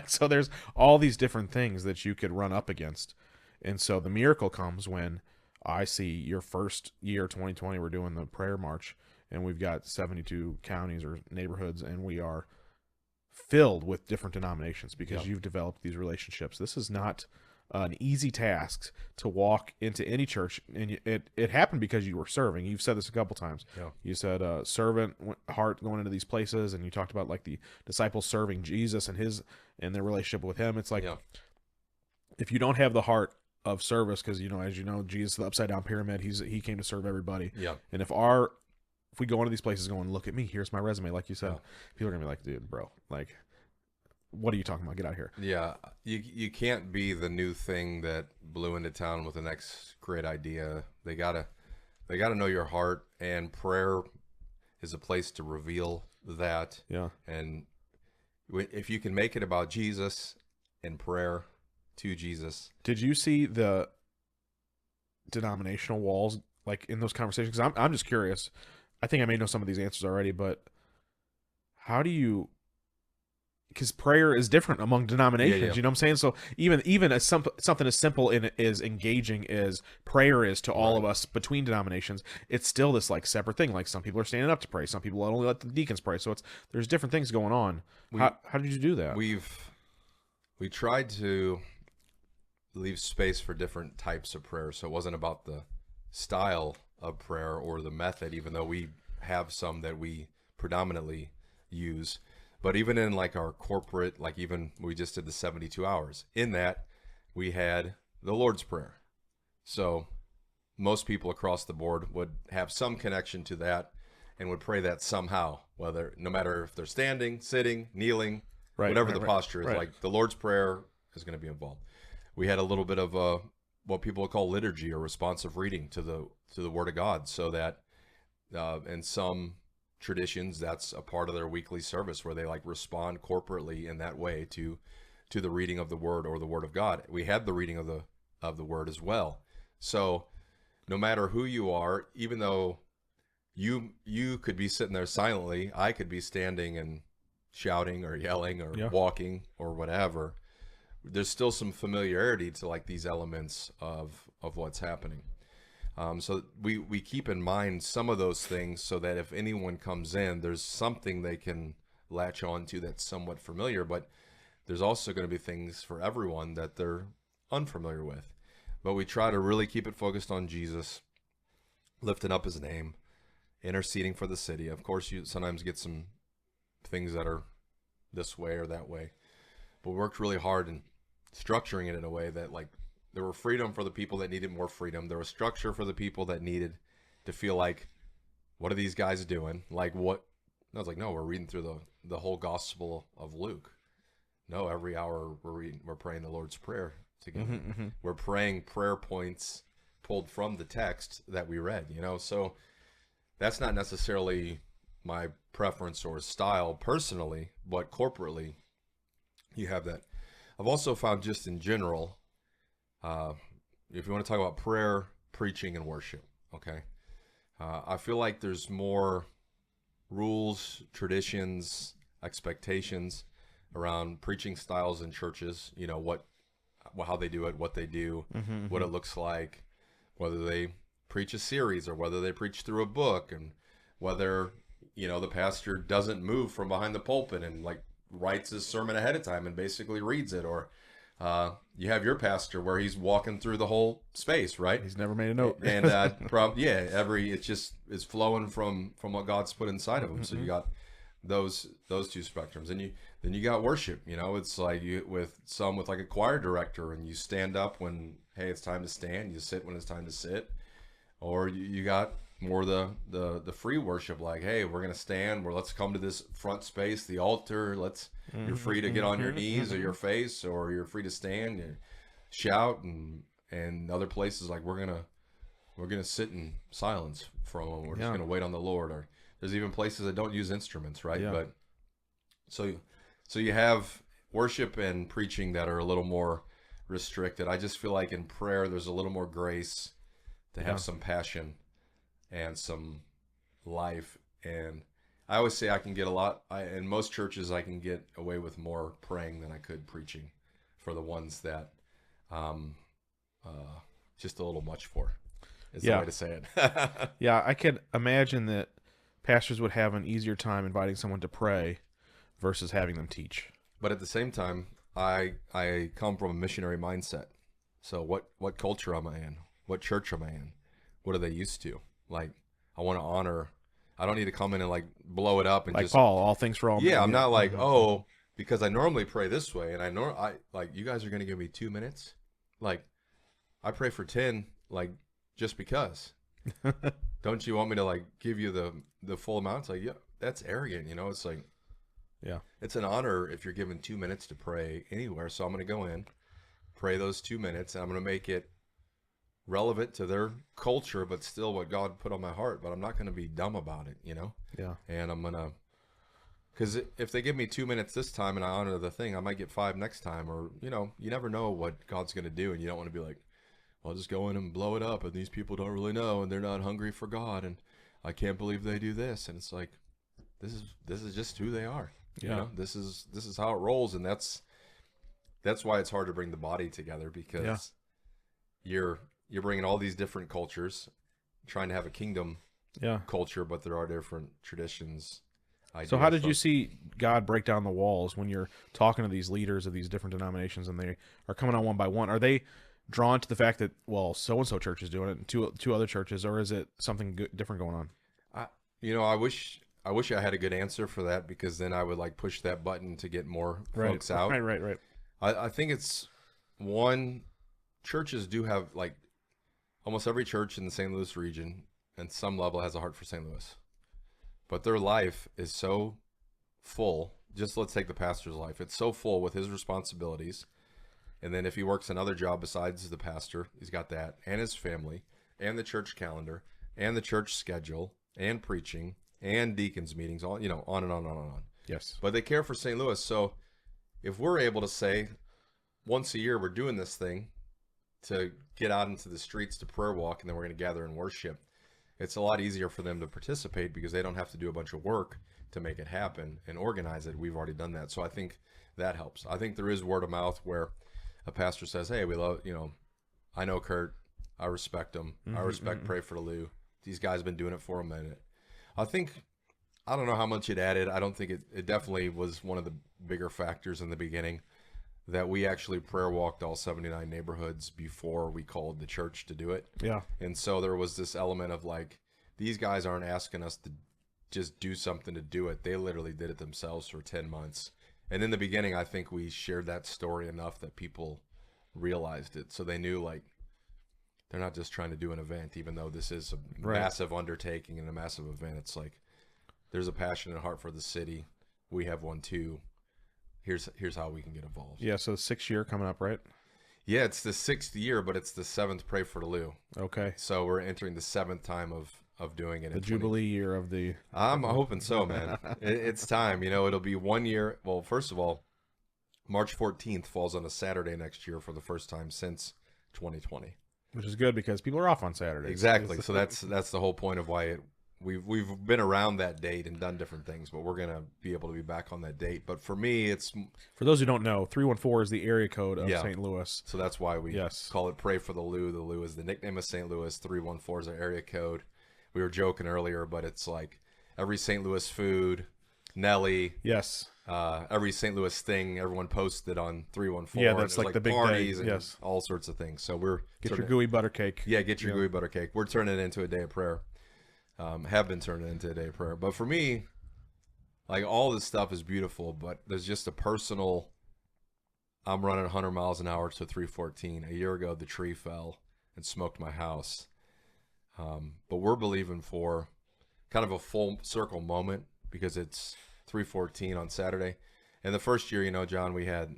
So there's all these different things that you could run up against. And so the miracle comes when I see your first year, 2020, we're doing the prayer march, and we've got 72 counties or neighborhoods, and we are filled with different denominations because you've developed these relationships. This is not an easy task to walk into any church, and it happened because you were serving. You've said this a couple times. You said servant heart going into these places, and you talked about like the disciples serving Jesus and their relationship with him. It's like, if you don't have the heart of service, because as you know, Jesus, the upside down pyramid, he came to serve everybody. And if we go into these places going, look at me, here's my resume, like you said, people are gonna be like, dude, bro, like, what are you talking about? Get out of here. Yeah, you can't be the new thing that blew into town with the next great idea. They gotta know your heart, and prayer is a place to reveal that. And if you can make it about Jesus and prayer to Jesus. Did you see the denominational walls like in those conversations? Because I'm just curious. I think I may know some of these answers already, but how do you? Because prayer is different among denominations, you know what I'm saying? So even as something as simple as engaging as prayer is to all of us between denominations, it's still this like separate thing. Like some people are standing up to pray, some people only let the deacons pray. So there's different things going on. How did you do that? We tried to leave space for different types of prayer, so it wasn't about the style of prayer or the method, even though we have some that we predominantly use. But even in like our corporate, like even we just did the 72 hours, in that we had the Lord's Prayer. So most people across the board would have some connection to that and would pray that somehow, no matter if they're standing, sitting, kneeling, whatever the posture is. Like the Lord's Prayer is going to be involved. We had a little bit of what people would call liturgy or responsive reading to the Word of God, so that in some traditions that's a part of their weekly service where they like respond corporately in that way to the reading of the Word or the Word of God. We had the reading of the Word as well. So no matter who you are, even though you could be sitting there silently, I could be standing and shouting or yelling or walking or whatever, there's still some familiarity to like these elements of what's happening. So we keep in mind some of those things so that if anyone comes in, there's something they can latch on to that's somewhat familiar, but there's also going to be things for everyone that they're unfamiliar with. But we try to really keep it focused on Jesus, lifting up his name, interceding for the city. Of course, you sometimes get some things that are this way or that way, but we worked really hard in structuring it in a way that like there were freedom for the people that needed more freedom. There was structure for the people that needed to feel like, what are these guys doing? Like what? I was like, no, we're reading through the whole Gospel of Luke. No, every hour we're praying the Lord's Prayer together. We're praying prayer points pulled from the text that we read, So that's not necessarily my preference or style personally, but corporately, you have that. I've also found just in general, if you want to talk about prayer, preaching, and worship, okay, I feel like there's more rules, traditions, expectations around preaching styles in churches. You know, how they do it, what they do, what it looks like, whether they preach a series or whether they preach through a book, and whether, you know, the pastor doesn't move from behind the pulpit and like writes his sermon ahead of time and basically reads it, or you have your pastor where he's walking through the whole space, right? He's never made a note. And it's flowing from what God's put inside of him. So you got those two spectrums, and then you got worship. You know, it's like with like a choir director, and you stand up when, hey, it's time to stand. You sit when it's time to sit. Or you got more the free worship, like, hey, we're gonna stand, let's come to this front space, the altar. You're free to get on your knees or your face, or you're free to stand and shout, and other places like we're gonna sit in silence for a moment. We're just gonna wait on the Lord. Or there's even places that don't use instruments, right? Yeah. But so you have worship and preaching that are a little more restricted. I just feel like in prayer there's a little more grace to have some passion and some life. And I always say I can get in most churches I can get away with more praying than I could preaching, for the ones that just a little much for, is the way to say it. Yeah, I could imagine that pastors would have an easier time inviting someone to pray versus having them teach. But at the same time, I come from a missionary mindset. So what culture am I in? What church am I in? What are they used to? Like, I want to honor. I don't need to come in and like blow it up and like just Paul, all things for all men. Yeah, I'm not like, oh, because I normally pray this way, and I like, you guys are going to give me 2 minutes. Like, I pray for 10, like, just because. Don't you want me to like give you the full amount? It's like, yeah, that's arrogant, you know. It's like, yeah, it's an honor if you're given 2 minutes to pray anywhere. So I'm going to go in, pray those 2 minutes, and I'm going to make it relevant to their culture, but still what God put on my heart. But I'm not going to be dumb about it, you know? Yeah. And I'm going to, because if they give me 2 minutes this time and I honor the thing, I might get 5 next time. Or, you know, you never know what God's going to do. And you don't want to be like, well, I'll just go in and blow it up, and these people don't really know, and they're not hungry for God, and I can't believe they do this. And it's like, this is just who they are. Yeah. You know, this is how it rolls. And that's why it's hard to bring the body together, because you're bringing all these different cultures, trying to have a kingdom culture, but there are different traditions. So how did you see God break down the walls when you're talking to these leaders of these different denominations, and they are coming on one by one? Are they drawn to the fact that, well, so-and-so church is doing it, and two other churches, or is it something different going on? I wish I had a good answer for that, because then I would like push that button to get more folks out. Right. I think it's one, churches do have, like, almost every church in the St. Louis region at some level has a heart for St. Louis, but their life is so full. Just let's take the pastor's life. It's so full with his responsibilities. And then if he works another job besides the pastor, he's got that, and his family, and the church calendar, and the church schedule, and preaching, and deacons meetings, all, you know, on and on and on and on. Yes. But they care for St. Louis. So if we're able to say once a year we're doing this thing to get out into the streets to prayer walk, and then we're going to gather and worship, it's a lot easier for them to participate, because they don't have to do a bunch of work to make it happen and organize it. We've already done that. So I think that helps. I think there is word of mouth where a pastor says, hey, we love, you know, I know Kurt, I respect him. I respect Pray for the Lou. These guys have been doing it for a minute. I don't know how much it added. I don't think it definitely was one of the bigger factors in the beginning, that we actually prayer walked all 79 neighborhoods before we called the church to do it. Yeah. And so there was this element of like, these guys aren't asking us to just do something to do it. They literally did it themselves for 10 months. And in the beginning, I think we shared that story enough that people realized it. So they knew, like, they're not just trying to do an event, even though this is a massive undertaking and a massive event. It's like, there's a passion and heart for the city. We have one too. Here's how we can get involved. Yeah, so the 6th year coming up, right? Yeah, it's the 6th year, but it's the 7th Pray for the Lou. Okay. So we're entering the 7th time of doing it. The Jubilee year of the... I'm hoping so, man. It's time. You know, it'll be 1 year. Well, first of all, March 14th falls on a Saturday next year for the first time since 2020. Which is good because people are off on Saturdays. Exactly. So that's the whole point of why we've been around that date and done different things, but we're gonna be able to be back on that date. But for me, it's for those who don't know, 314 is the area code of Yeah. St. Louis. so that's why we Yes. call it Pray for the Lou. The Lou is the nickname of St. Louis. 314 is our area code. We were joking earlier, but it's like every St. Louis food, Nelly, Yes. every St. Louis thing everyone posted on 314. Yeah, and that's there's, like the big day. parties and Yes. all sorts of things. So we're Get your turning- gooey butter cake. Yeah, get your gooey butter cake. We're turning it into a day of prayer. Have been turning it into a day of prayer. But for me, like all this stuff is beautiful, but there's just a personal. I'm running 100 miles an hour to 314. A year ago, the tree fell and smoked my house. But we're believing for kind of a full circle moment because it's 314 on Saturday. And the first year, John, we had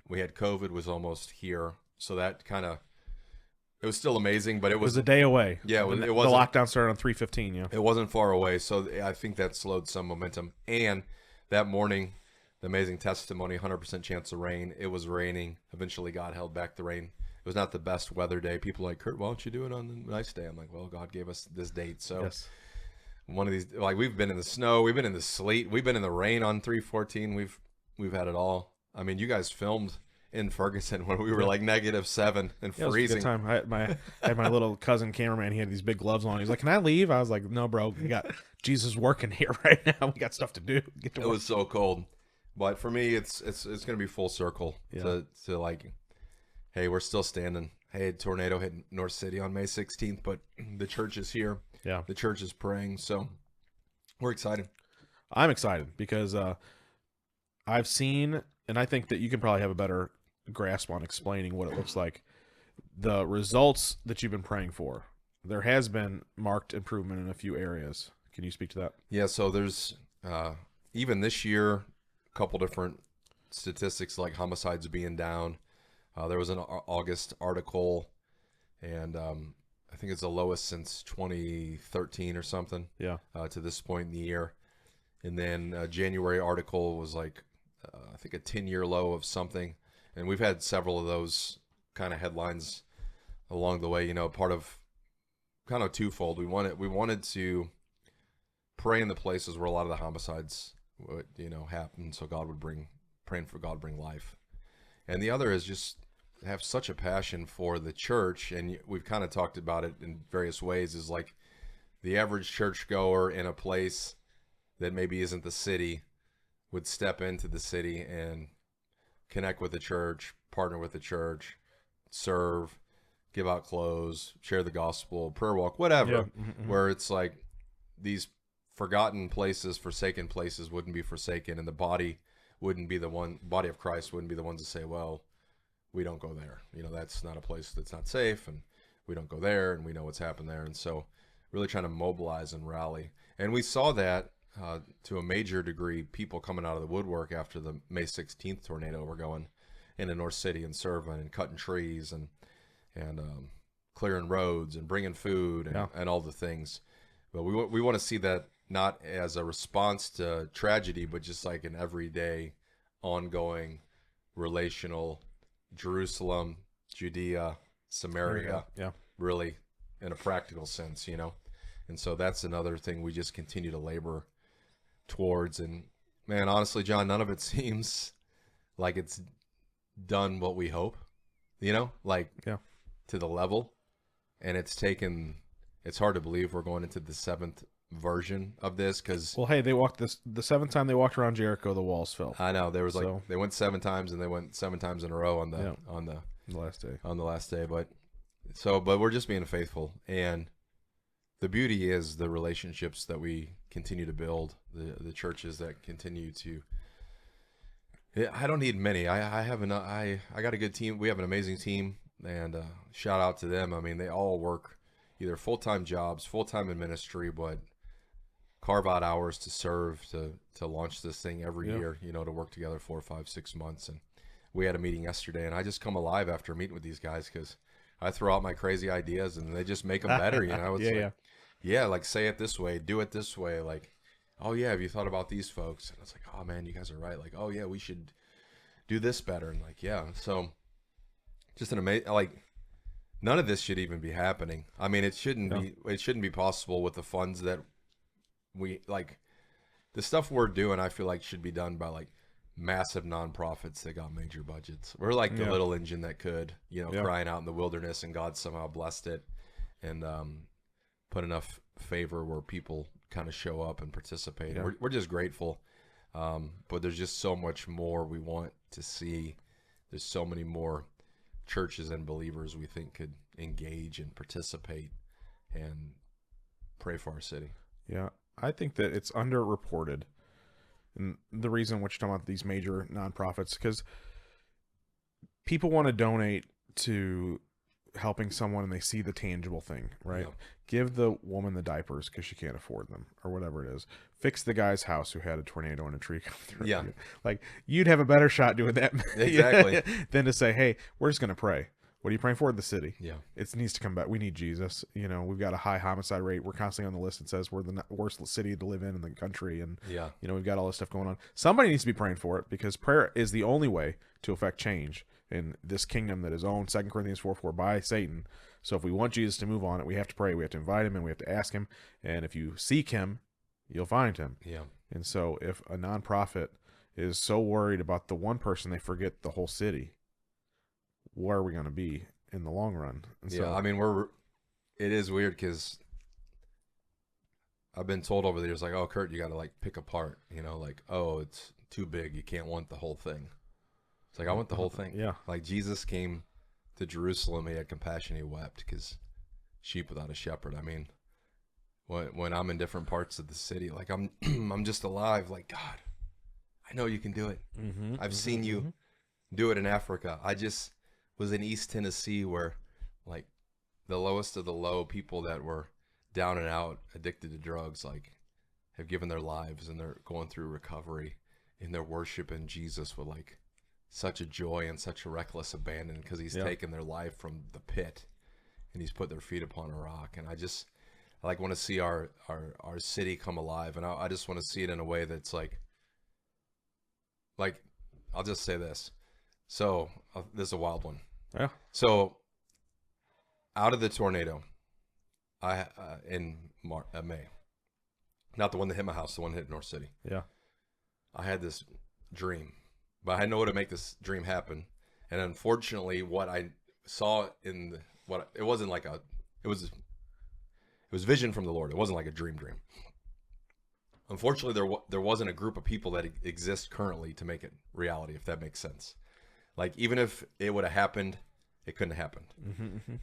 COVID was almost here, so that kind of. It was still amazing, but It was a day away. Yeah, The it wasn't. lockdown started on 315. Yeah. It wasn't far away, so I think that slowed some momentum. And that morning, the amazing testimony, 100% chance of rain. It was raining. Eventually, God held back the rain. It was not the best weather day. People are like, Kurt, why don't you do it on the nice day? I'm like, well, God gave us this date. So Yes. one of these, like we've been in the snow, we've been in the sleet, we've been in the rain on 314. We've had it all. I mean, you guys filmed in Ferguson when we were like -7 and Yeah, it was a freezing. good time. I had my little cousin cameraman. He had these big gloves on. He's like, "Can I leave?" I was like, "No, bro. We got Jesus working here right now. We got stuff to do. Get to It work." was so cold, but for me, it's gonna be full circle to like, hey, we're still standing. Hey, tornado hit North City on May 16th, but the church is here. Yeah. The church is praying, so we're excited. I'm excited because I've seen, and I think that you can probably have a better grasp on explaining what it looks like. The results that you've been praying for. There has been marked improvement in a few areas. Can you speak to that? Yeah, so there's even this year, a couple different statistics like homicides being down. There was an August article, and I think it's the lowest since 2013 or something. Yeah. To this point in the year, and then January article was like I think a 10-year low of something, and we've had several of those kind of headlines along the way. Part of kind of twofold. We wanted to pray in the places where a lot of the homicides would happen, so God would praying for God to bring life. And the other is just have such a passion for the church, and we've kind of talked about it in various ways, is like the average churchgoer in a place that maybe isn't the city would step into the city and connect with the church, partner with the church, serve, give out clothes, share the gospel, prayer walk, whatever, Yeah. Mm-hmm. where it's like these forgotten places, forsaken places wouldn't be forsaken, and the body of Christ wouldn't be the ones to say, well, we don't go there. That's not a place that's not safe, and we don't go there, and we know what's happened there. And so really trying to mobilize and rally. And we saw that to a major degree, people coming out of the woodwork after the May 16th tornado were going into North City and serving and cutting trees and clearing roads and bringing food and all the things. But we want to see that not as a response to tragedy, but just like an everyday, ongoing, relational Jerusalem, Judea, Samaria, Yeah. really in a practical sense, And so that's another thing we just continue to labor towards. And man, honestly, John, none of it seems like it's done what we hope, to the level. And it's hard to believe we're going into the 7th version of this because Well, hey, they walked the 7th time they walked around Jericho, the walls fell. I know there was So- they went 7 times and they went 7 times in a row on the The last day. on the last day, but we're just being faithful. And the beauty is the relationships that we continue to build, the churches that continue to. I don't need many. I got a good team. We have an amazing team, and shout out to them. I mean, they all work either full-time jobs, full-time in ministry, but carve out hours to serve, to launch this thing every year, to work together 4, 5, 6 months. And we had a meeting yesterday, and I just come alive after meeting with these guys because I throw out my crazy ideas and they just make them better. It's like say it this way, do it this way. Like, oh yeah, have you thought about these folks? And it's like, oh man, you guys are right. Like, oh yeah, we should do this better. And like, yeah. So just an amazing, like, none of this should even be happening. I mean, it shouldn't be possible with the funds that we like. The stuff we're doing, I feel like should be done by like massive nonprofits that got major budgets. We're like the little engine that could, crying out in the wilderness, and God somehow blessed it and put enough favor where people kind of show up and participate. Yeah. We're just grateful. But there's just so much more we want to see. There's so many more churches and believers we think could engage and participate and pray for our city. Yeah. I think that it's underreported. And the reason which talking about these major nonprofits, because people want to donate to helping someone and they see the tangible thing, right? Yeah. Give the woman the diapers because she can't afford them or whatever it is. Fix the guy's house who had a tornado and a tree come through. Yeah. Like, you'd have a better shot doing that Exactly. than to say, hey, we're just going to pray. What are you praying for? The city. Yeah. It needs to come back. We need Jesus. We've got a high homicide rate. We're constantly on the list that says we're the worst city to live in the country. And, we've got all this stuff going on. Somebody needs to be praying for it, because prayer is the only way to affect change in this kingdom that is owned, 2 Corinthians 4:4, by Satan. So if we want Jesus to move on it, we have to pray. We have to invite him and we have to ask him. And if you seek him, you'll find him. Yeah. And so if a nonprofit is so worried about the one person, they forget the whole city, where are we going to be in the long run? And yeah. I mean, it is weird because I've been told over the years, like, oh, Kurt, you got to like pick apart, like, oh, it's too big. You can't want the whole thing. It's like, I want the whole thing. Yeah. Like, Jesus came to Jerusalem. He had compassion. He wept because sheep without a shepherd. I mean, when I'm in different parts of the city, like I'm just alive. Like, God, I know you can do it. I've seen you do it in Africa. I just was in East Tennessee where like the lowest of the low, people that were down and out, addicted to drugs, like have given their lives and they're going through recovery in their worship in Jesus with like such a joy and such a reckless abandon, because he's taken their life from the pit and he's put their feet upon a rock. And I like want to see our city come alive, and I just want to see it in a way that's like I'll just say this. So this is a wild one. Yeah. So out of the tornado, in May, not the one that hit my house, the one that hit North City. Yeah. I had this dream, but I had no way to make this dream happen. And unfortunately, what I saw it was vision from the Lord. It wasn't like a dream. Unfortunately, there wasn't a group of people that exist currently to make it reality, if that makes sense. Like, even if it would have happened, it couldn't have happened.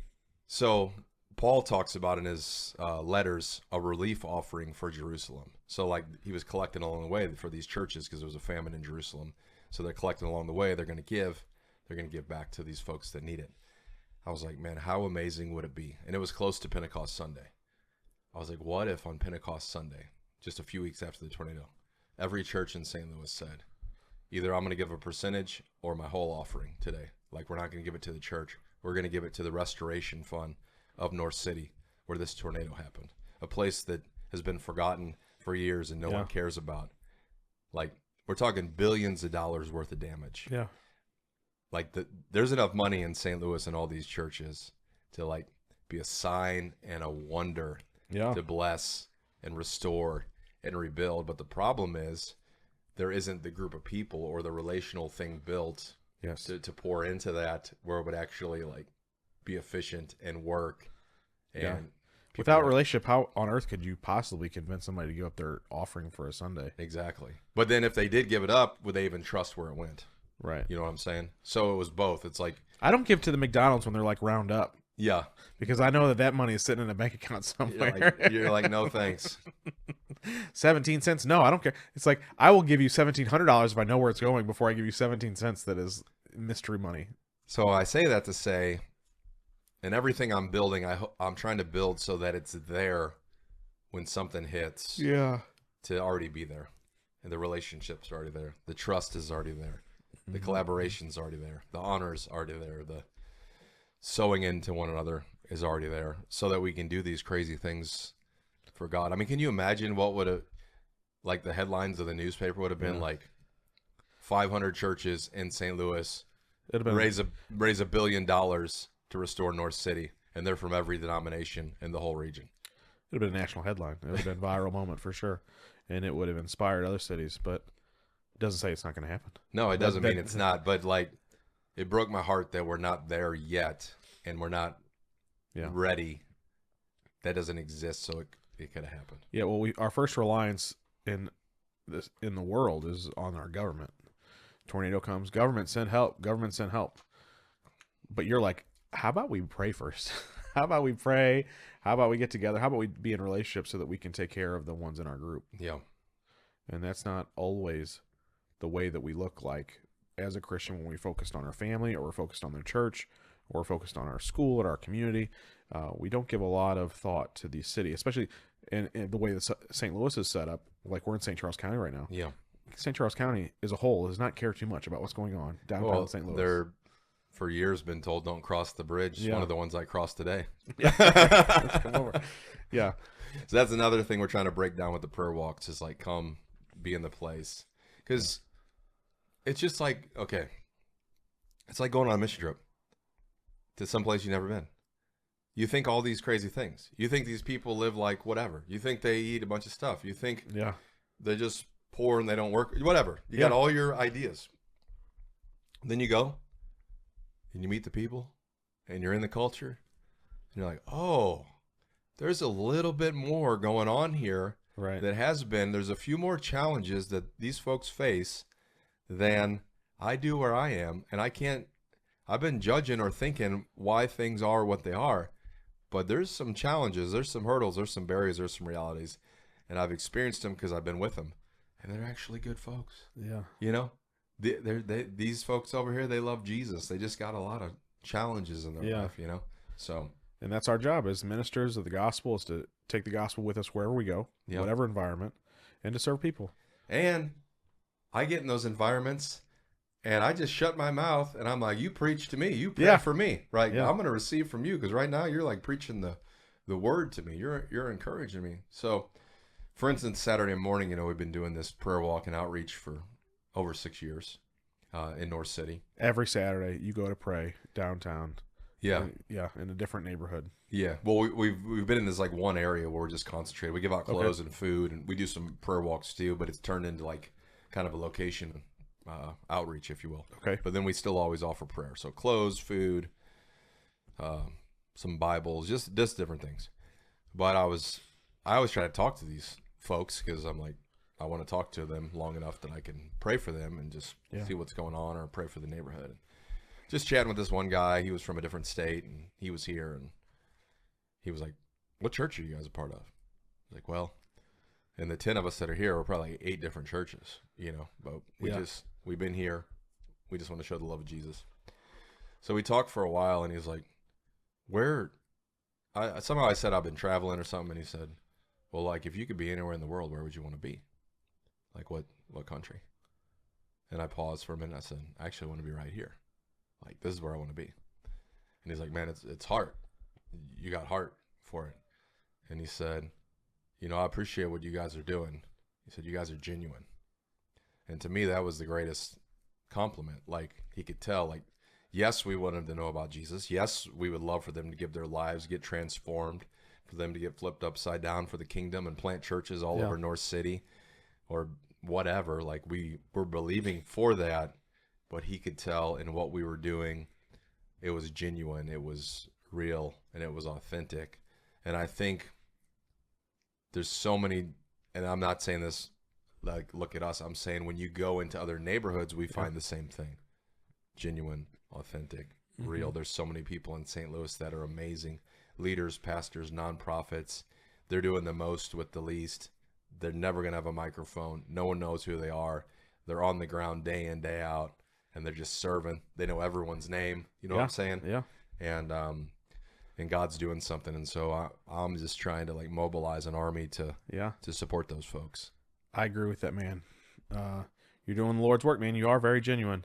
So Paul talks about in his letters a relief offering for Jerusalem. So like he was collecting along the way for these churches because there was a famine in Jerusalem. So they're collecting along the way. They're going to give back to these folks that need it. I was like, man, how amazing would it be? And it was close to Pentecost Sunday. I was like, what if on Pentecost Sunday, just a few weeks after the tornado, every church in St. Louis said, either I'm going to give a percentage or my whole offering today. Like, we're not going to give it to the church. We're going to give it to the restoration fund of North City, where this tornado happened. A place that has been forgotten for years and no one cares about. Like, we're talking billions of dollars worth of damage. Yeah. Like, there's enough money in St. Louis and all these churches to, like, be a sign and a wonder to bless and restore and rebuild. But the problem is there isn't the group of people or the relational thing built to pour into that where it would actually like be efficient and work. And without relationship, how on earth could you possibly convince somebody to give up their offering for a Sunday? Exactly. But then if they did give it up, would they even trust where it went? Right. You know what I'm saying? So it was both. It's like, I don't give to the McDonald's when they're like round up. Yeah. Because I know that money is sitting in a bank account somewhere. You're like, no thanks. 17 cents? No, I don't care. It's like, I will give you $1,700 if I know where it's going before I give you 17 cents that is mystery money. So I say that to say, in everything I'm building, I'm trying to build so that it's there when something hits. Yeah. To already be there. And the relationship's already there. The trust is already there. The collaboration's already there. The honor's already there. The sowing into one another is already there, so that we can do these crazy things for God. I mean, can you imagine what would have, like, the headlines of the newspaper would have been like, 500 churches in St. Louis It'd have been raise $1 billion to restore North City, and they're from every denomination in the whole region. It would have been a national headline. It would have been a viral moment for sure, and it would have inspired other cities. But it doesn't say it's not going to happen. No, it doesn't mean it's not. But like, it broke my heart that we're not there yet, and we're not ready. That doesn't exist, so it could have happened. Yeah. Well, our first reliance in the world is on our government. Tornado comes, government send help. Government send help. But you're like, how about we pray first? How about we pray? How about we get together? How about we be in relationship so that we can take care of the ones in our group? Yeah. And that's not always the way that we look like as a Christian when we focused on our family, or we're focused on their church, or we're focused on our school and our community. We don't give a lot of thought to the city, especially in the way that St. Louis is set up. Like, we're in St. Charles County right now. Yeah. St. Charles County as a whole does not care too much about what's going on downtown St. Louis. They're for years been told don't cross the bridge. Yeah. One of the ones I crossed today. Let's come over. Yeah. So that's another thing we're trying to break down with the prayer walks, is like, come be in the place. Because it's just like, okay, it's like going on a mission trip to some place you've never been. You think all these crazy things. You think these people live like whatever. You think they eat a bunch of stuff. You think they're just poor and they don't work. Whatever. You got all your ideas. Then you go and you meet the people and you're in the culture and you're like, oh, there's a little bit more going on here. Right. That has been. There's a few more challenges that these folks face than I do where I am. And I've been judging or thinking why things are what they are. But there's some challenges, there's some hurdles, there's some barriers, there's some realities. And I've experienced them because I've been with them. And they're actually good folks. Yeah. You know, these folks over here, they love Jesus. They just got a lot of challenges in their life, you know. So, and that's our job as ministers of the gospel, is to take the gospel with us wherever we go, whatever environment, and to serve people. And I get in those environments and I just shut my mouth and I'm like, you preach to me, you pray for me, right? I'm going to receive from you, because right now you're like preaching the word to me. You're encouraging me. So, for instance, Saturday morning, you know, we've been doing this prayer walk and outreach for over 6 years in North City. Every Saturday you go to pray downtown. Yeah. In a different neighborhood. Yeah. Well, we've been in this like one area where we're just concentrated. We give out clothes and food, and we do some prayer walks too, but it's turned into like kind of a location outreach, if you will. Okay. But then we still always offer prayer. So clothes, food, some Bibles, just different things. But I always try to talk to these folks, because I'm like, I want to talk to them long enough that I can pray for them and just see what's going on, or pray for the neighborhood. Just chatting with this one guy. He was from a different state, and he was here, and he was like, what church are you guys a part of? I was like, well, and the 10 of us that are here, we're probably like 8 different churches, you know, but we've been here. We just want to show the love of Jesus. So we talked for a while, and he was like, somehow I said I've been traveling or something, and he said, well, like, if you could be anywhere in the world, where would you want to be? Like, what country? And I paused for a minute. I said, I actually want to be right here. Like, this is where I want to be. And he's like, man, it's heart. You got heart for it. And he said, you know, I appreciate what you guys are doing. He said, you guys are genuine. And to me, that was the greatest compliment. Like, he could tell, like, yes, we want them to know about Jesus. Yes, we would love for them to give their lives, get transformed, for them to get flipped upside down for the kingdom and plant churches all over North City or whatever. Like, we're believing for that. But he could tell in what we were doing, it was genuine, it was real, and it was authentic. And I think there's so many, and I'm not saying this like, look at us. I'm saying when you go into other neighborhoods, we find the same thing. Genuine, authentic, real. There's so many people in St. Louis that are amazing. Leaders, pastors, nonprofits. They're doing the most with the least. They're never going to have a microphone. No one knows who they are. They're on the ground day in, day out. And they're just serving. They know everyone's name. You know what I'm saying? Yeah. And God's doing something. And so I'm just trying to like mobilize an army to support those folks. I agree with that, man. You're doing the Lord's work, man. You are very genuine.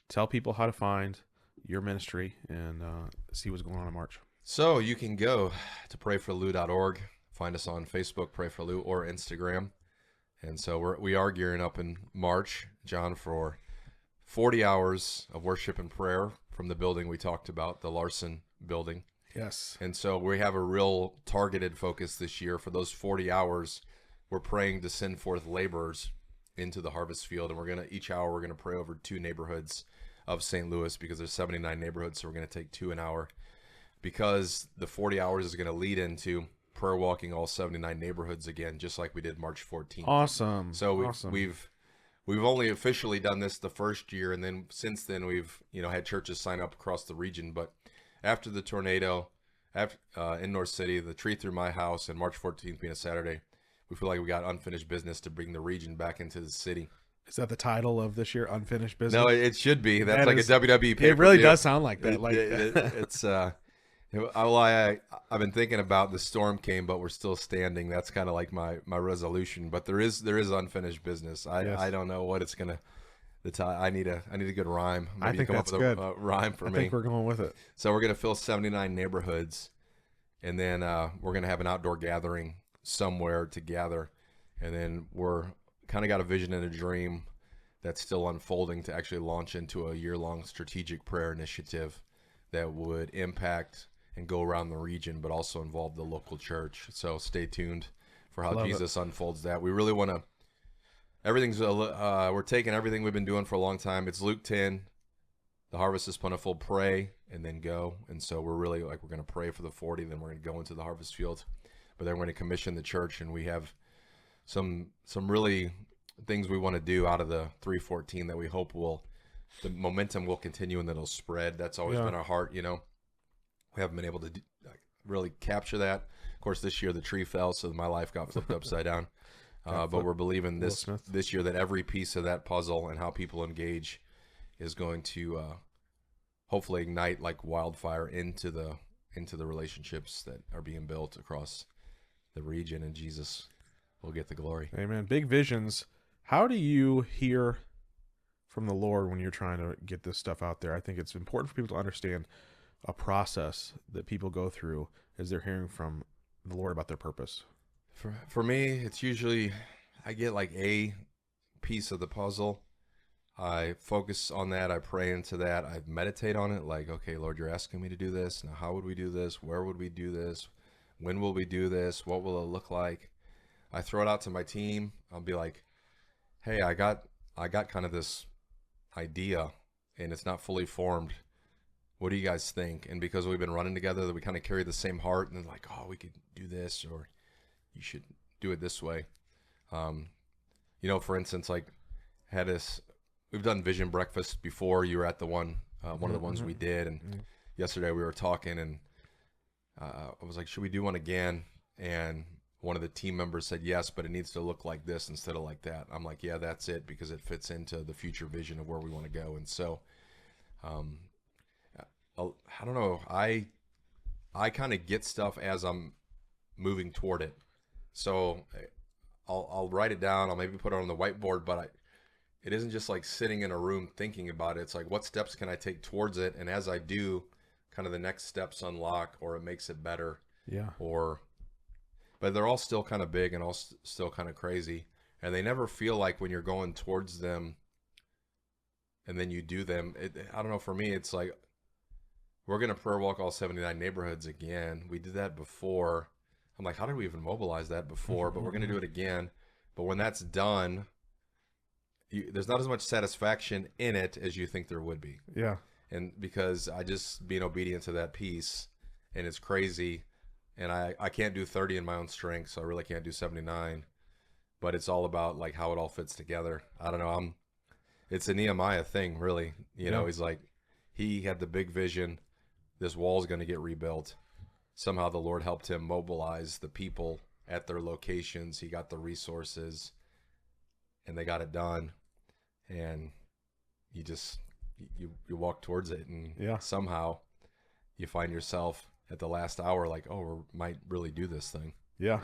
Tell people how to find your ministry and see what's going on in March. So you can go to prayforlou.org. Find us on Facebook, Pray for Lou, or Instagram. And so we are gearing up in March, John, for 40 hours of worship and prayer from the building we talked about, the Larson building. Yes. And so we have a real targeted focus this year. For those 40 hours, we're praying to send forth laborers into the harvest field. And each hour, we're going to pray over 2 neighborhoods of St. Louis, because there's 79 neighborhoods. So we're going to take 2 an hour, because the 40 hours is going to lead into prayer walking all 79 neighborhoods again, just like we did March 14th. Awesome. So Awesome. we've only officially done this the first year, and then since then we've had churches sign up across the region. But after the tornado in North City, the tree through my house, and March 14th being a Saturday, we feel like we got unfinished business to bring the region back into the city. Is that the title of this year? Unfinished business? No, it should be. That's That like is- a WWE pay-per-view. It really does sound like that. It's I've been thinking about the storm came, but we're still standing. That's kind of like my resolution. But there is unfinished business. Yes. I don't know what it's gonna. I need a good rhyme. Maybe I think you come that's up with good. a rhyme for I me. think we're going with it. So we're gonna fill 79 neighborhoods, and then we're gonna have an outdoor gathering somewhere to gather, and then we're kind of got a vision and a dream that's still unfolding to actually launch into a year-long strategic prayer initiative that would impact and go around the region, but also involve the local church. So stay tuned for how Love Jesus unfolds that. We really want to. We're taking everything we've been doing for a long time. It's Luke 10. The harvest is plentiful. Pray and then go. And so we're really we're going to pray for the 40. Then we're going to go into the harvest field. But then we're going to commission the church, and we have some really things we want to do out of the 314 that we hope the momentum will continue and that it'll spread. That's always been our heart. We haven't been able to really capture that. Of course, this year the tree fell, so my life got flipped upside down. But we're believing this year that every piece of that puzzle and how people engage is going to hopefully ignite like wildfire into the relationships that are being built across the region, and Jesus will get the glory. Amen. Big visions. How do you hear from the Lord when you're trying to get this stuff out there? I think it's important for people to understand a process that people go through as they're hearing from the Lord about their purpose. For me, it's usually I get like a piece of the puzzle. I focus on that. I pray into that. I meditate on it. Like, okay, Lord, you're asking me to do this. Now, how would we do this? Where would we do this? When will we do this? What will it look like? I throw it out to my team. I'll be like, hey, I got kind of this idea, and it's not fully formed. What do you guys think? And because we've been running together, that we kind of carry the same heart, and they're like, oh, we could do this, or you should do it this way. For instance, we've done vision breakfast before. You were at the one of the ones we did, and yesterday we were talking, and I was like, should we do one again? And one of the team members said yes, but it needs to look like this instead of like that. I'm like, yeah, that's it, because it fits into the future vision of where we want to go. And so, I don't know. I kind of get stuff as I'm moving toward it. So I'll write it down. I'll maybe put it on the whiteboard, but it isn't just like sitting in a room thinking about it. It's like, what steps can I take towards it? And as I do, kind of the next steps unlock, or it makes it better. Yeah. But they're all still kind of big and all still kind of crazy. And they never feel like when you're going towards them and then you do them. I don't know. For me, it's like, we're going to prayer walk all 79 neighborhoods again. We did that before. I'm like, how did we even mobilize that before? But we're going to do it again. But when that's done, there's not as much satisfaction in it as you think there would be. Yeah. And because I just being obedient to that piece, and it's crazy. And I can't do 30 in my own strength, so I really can't do 79. But it's all about like how it all fits together. I don't know. It's a Nehemiah thing, really. He's like, he had the big vision. This wall's going to get rebuilt. Somehow the Lord helped him mobilize the people at their locations. He got the resources, and they got it done. And you walk towards it, and somehow you find yourself at the last hour like, oh, we might really do this thing. Yeah.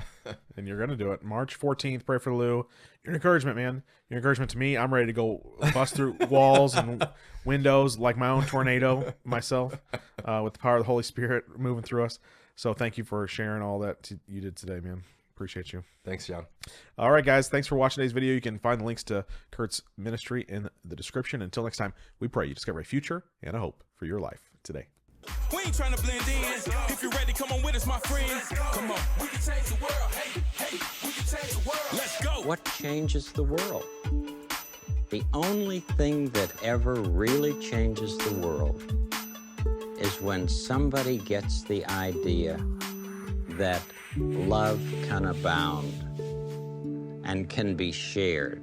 And you're going to do it. March 14th, pray for Lou. Your encouragement, man. Your encouragement to me. I'm ready to go bust through walls and windows like my own tornado myself, with the power of the Holy Spirit moving through us. So thank you for sharing all that you did today, man. Appreciate you. Thanks, John. All right, guys. Thanks for watching today's video. You can find the links to Kurt's ministry in the description. Until next time, we pray you discover a future and a hope for your life today. We ain't trying to blend in. If you're ready, come on with us, my friend. Come on. We can change the world. Hey, hey, we can change the world. Let's go. What changes the world? The only thing that ever really changes the world is when somebody gets the idea that love can abound and can be shared.